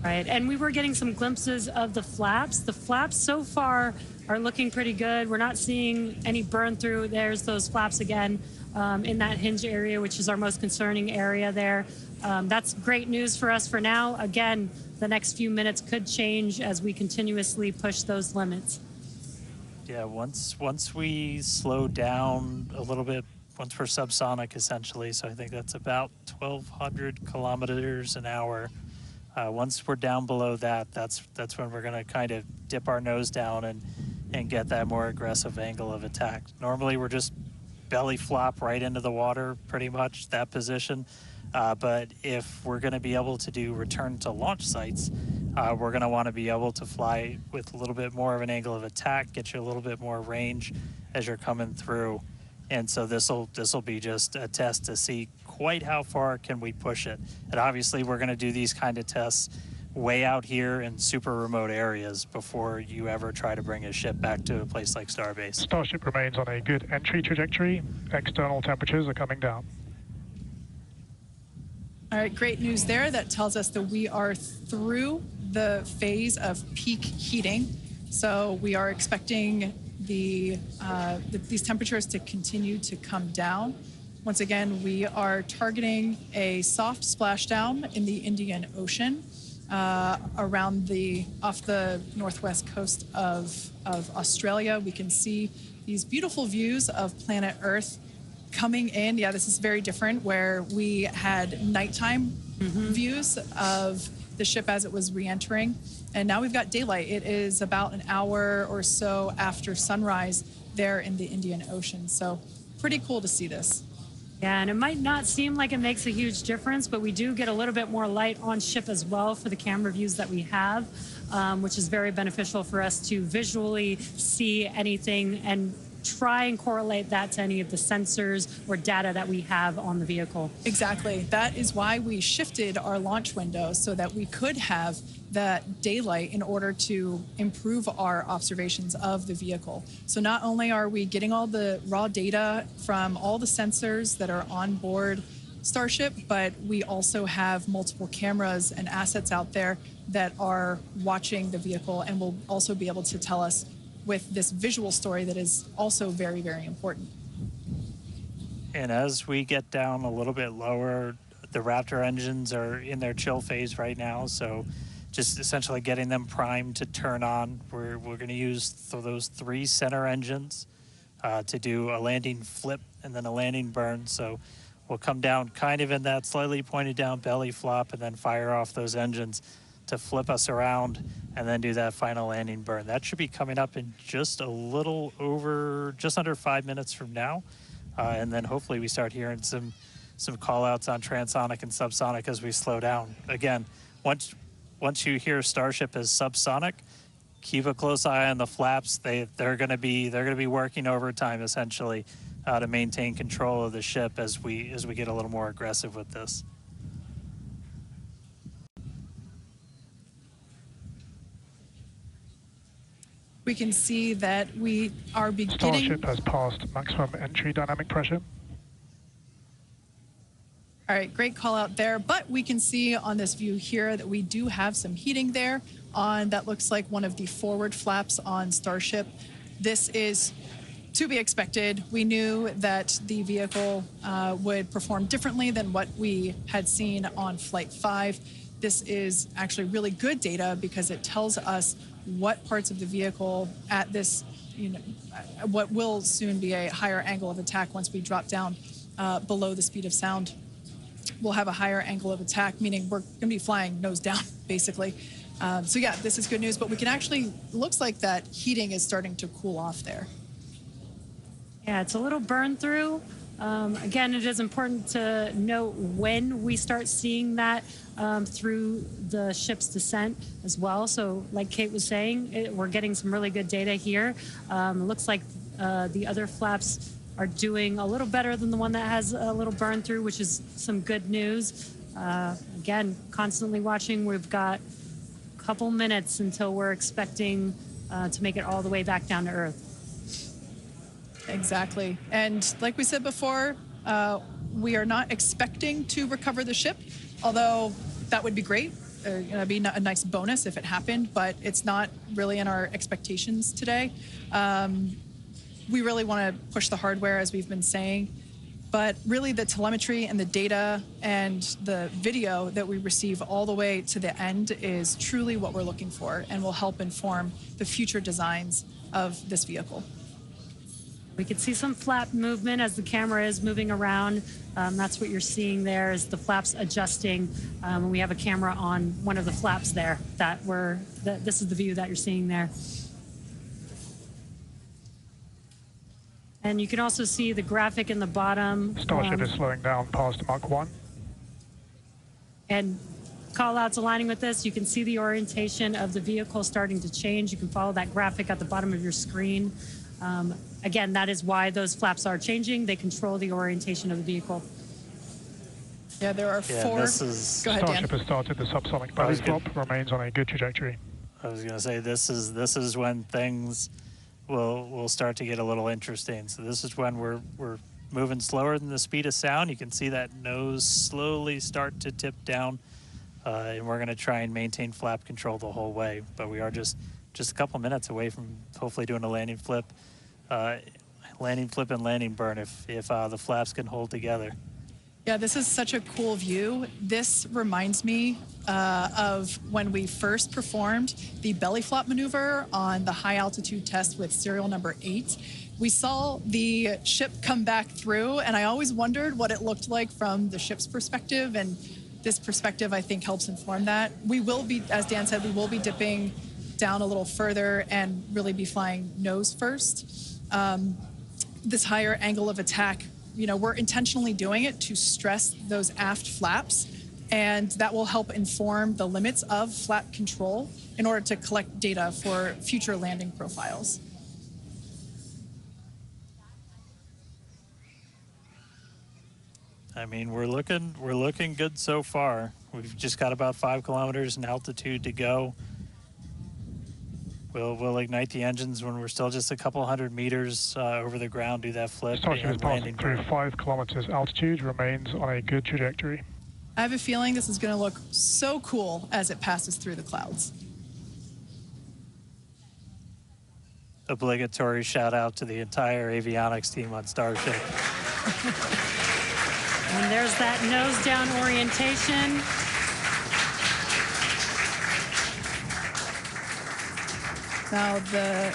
Right, and we were getting some glimpses of the flaps. The flaps so far are looking pretty good. We're not seeing any burn through. There's those flaps again. In that hinge area, which is our most concerning area there. That's great news for us for now. Again, the next few minutes could change as we continuously push those limits. Yeah, once we slow down a little bit, once we're subsonic essentially, so I think that's about 1,200 kilometers an hour. Once we're down below that, that's when we're going to kind of dip our nose down and get that more aggressive angle of attack. Normally, we're just belly flop right into the water, pretty much that position. But if we're going to be able to do return to launch sites, we're going to want to be able to fly with a little bit more of an angle of attack, get you a little bit more range as you're coming through. And so this'll be just a test to see quite how far can we push it. And obviously we're going to do these kind of tests way out here in super remote areas before you ever try to bring a ship back to a place like Starbase. Starship remains on a good entry trajectory. External temperatures are coming down. All right, great news there. That tells us that we are through the phase of peak heating. So we are expecting these temperatures to continue to come down. Once again, we are targeting a soft splashdown in the Indian Ocean. Off the northwest coast of Australia. We can see these beautiful views of planet Earth coming in. Yeah, this is very different, where we had nighttime views of the ship as it was re-entering. And now we've got daylight. It is about an hour or so after sunrise there in the Indian Ocean. So pretty cool to see this. Yeah, and it might not seem like it makes a huge difference, but we do get a little bit more light on ship as well for the camera views that we have, which is very beneficial for us to visually see anything and try and correlate that to any of the sensors or data that we have on the vehicle. Exactly. That is why we shifted our launch window so that we could have that daylight in order to improve our observations of the vehicle. So not only are we getting all the raw data from all the sensors that are on board Starship, but we also have multiple cameras and assets out there that are watching the vehicle and will also be able to tell us with this visual story that is also very, very important. And as we get down a little bit lower, the Raptor engines are in their chill phase right now, so just essentially getting them primed to turn on. We're going to use those 3 center engines to do a landing flip and then a landing burn. So we'll come down kind of in that slightly pointed down belly flop and then fire off those engines to flip us around and then do that final landing burn. That should be coming up in just under 5 minutes from now. And then hopefully we start hearing some call outs on transonic and subsonic as we slow down. Again, once you hear Starship as subsonic, keep a close eye on the flaps. They're going to be working overtime essentially to maintain control of the ship as we get a little more aggressive with this. We can see that we are beginning... Starship has passed maximum entry dynamic pressure. All right, great call out there. But we can see on this view here that we do have some heating there on that looks like one of the forward flaps on Starship. This is to be expected. We knew that the vehicle would perform differently than what we had seen on Flight 5. This is actually really good data because it tells us what parts of the vehicle at this, what will soon be a higher angle of attack once we drop down below the speed of sound. We'll have a higher angle of attack, meaning we're going to be flying nose down, basically. So yeah, this is good news, but we can actually, looks like that heating is starting to cool off there. Yeah, it's a little burn through. Again, it is important to note when we start seeing that through the ship's descent as well. So like Kate was saying, we're getting some really good data here. It looks like the other flaps are doing a little better than the one that has a little burn through, which is some good news. Again, constantly watching. We've got a couple minutes until we're expecting to make it all the way back down to Earth. Exactly. And like we said before, we are not expecting to recover the ship, although that would be great. It'd be a nice bonus if it happened, but it's not really in our expectations today. We really want to push the hardware, as we've been saying, but really the telemetry and the data and the video that we receive all the way to the end is truly what we're looking for and will help inform the future designs of this vehicle. We can see some flap movement as the camera is moving around. That's what you're seeing there is the flaps adjusting. And we have a camera on one of the flaps there this is the view that you're seeing there. And you can also see the graphic in the bottom. Starship is slowing down past Mach 1. And call outs aligning with this. You can see the orientation of the vehicle starting to change. You can follow that graphic at the bottom of your screen. Again, that is why those flaps are changing. They control the orientation of the vehicle. Yeah, there are 4. Go ahead, Starship has started the subsonic belly flop, remains on a good trajectory. I was going to say this is when things will start to get a little interesting. So this is when we're moving slower than the speed of sound. You can see that nose slowly start to tip down, and we're going to try and maintain flap control the whole way. But we are just a couple minutes away from hopefully doing a landing flip and landing burn if the flaps can hold together. Yeah, this is such a cool view. This reminds me of when we first performed the belly flop maneuver on the high altitude test with serial number 8. We saw the ship come back through, and I always wondered what it looked like from the ship's perspective, and this perspective, I think, helps inform that. We will be, as Dan said, we will be dipping down a little further and really be flying nose first. This higher angle of attack, you know, we're intentionally doing it to stress those aft flaps, and that will help inform the limits of flap control in order to collect data for future landing profiles. I mean, we're looking good so far. We've just got about 5 kilometers in altitude to go. We'll ignite the engines when we're still just a couple hundred meters over the ground, do that flip. Starship is passing through 5 kilometers altitude, remains on a good trajectory. I have a feeling this is going to look so cool as it passes through the clouds. Obligatory shout out to the entire avionics team on Starship. And there's that nose down orientation. Now the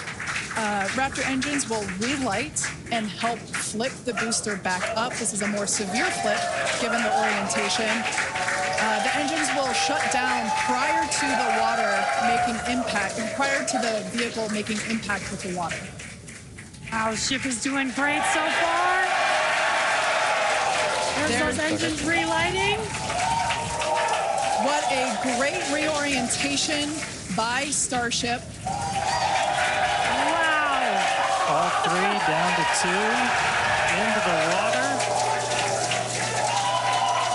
Raptor engines will relight and help flip the booster back up. This is a more severe flip given the orientation. The engines will shut down prior to the water making impact, prior to the vehicle making impact with the water. Our ship is doing great so far. There's those engines relighting. What a great reorientation by Starship. Wow. All 3 down to 2 into the water.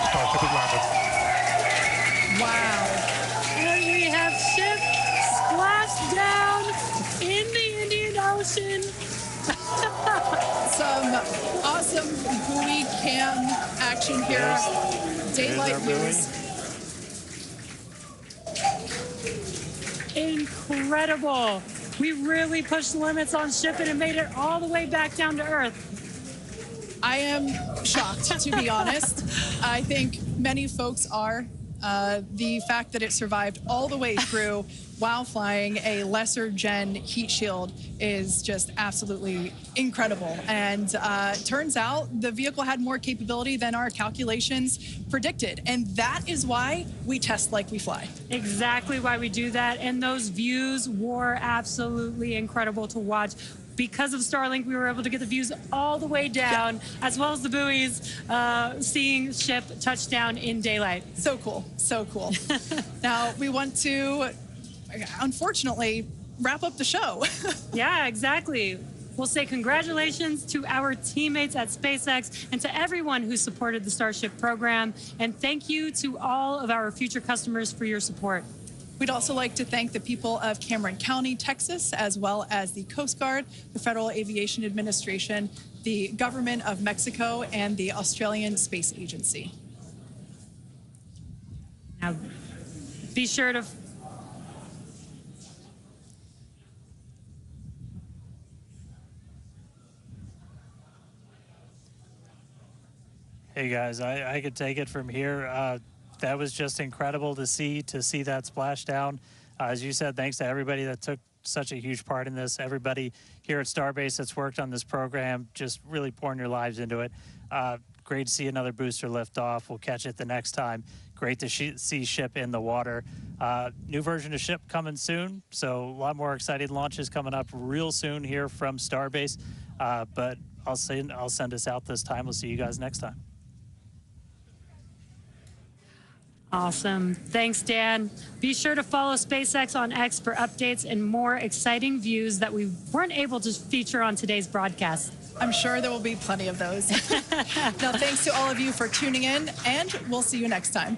Starship has landed. Wow. And we have ship splashed down in the Indian Ocean. Some awesome buoy cam action here. Daylight views. Incredible. We really pushed the limits on shipping and made it all the way back down to Earth. I am shocked, to be honest. I think many folks are. The fact that it survived all the way through while flying a lesser gen heat shield is just absolutely incredible. And turns out the vehicle had more capability than our calculations predicted. And that is why we test like we fly. Exactly why we do that. And those views were absolutely incredible to watch. Because of Starlink, we were able to get the views all the way down, as well as the buoys, seeing ship touchdown in daylight. So cool, so cool. Now we want to, unfortunately, wrap up the show. Yeah, exactly. We'll say congratulations to our teammates at SpaceX and to everyone who supported the Starship program. And thank you to all of our future customers for your support. We'd also like to thank the people of Cameron County, Texas, as well as the Coast Guard, the Federal Aviation Administration, the Government of Mexico, and the Australian Space Agency. Now, be sure to... Hey guys, I could take it from here. That was just incredible to see that splashdown. As you said, thanks to everybody that took such a huge part in this. Everybody here at Starbase that's worked on this program, just really pouring your lives into it. Great to see another booster lift off. We'll catch it the next time. Great to see ship in the water. New version of ship coming soon, so a lot more exciting launches coming up real soon here from Starbase. But I'll send us out this time. We'll see you guys next time. Awesome. Thanks, Dan. Be sure to follow SpaceX on X for updates and more exciting views that we weren't able to feature on today's broadcast. I'm sure there will be plenty of those. Now, thanks to all of you for tuning in, and we'll see you next time.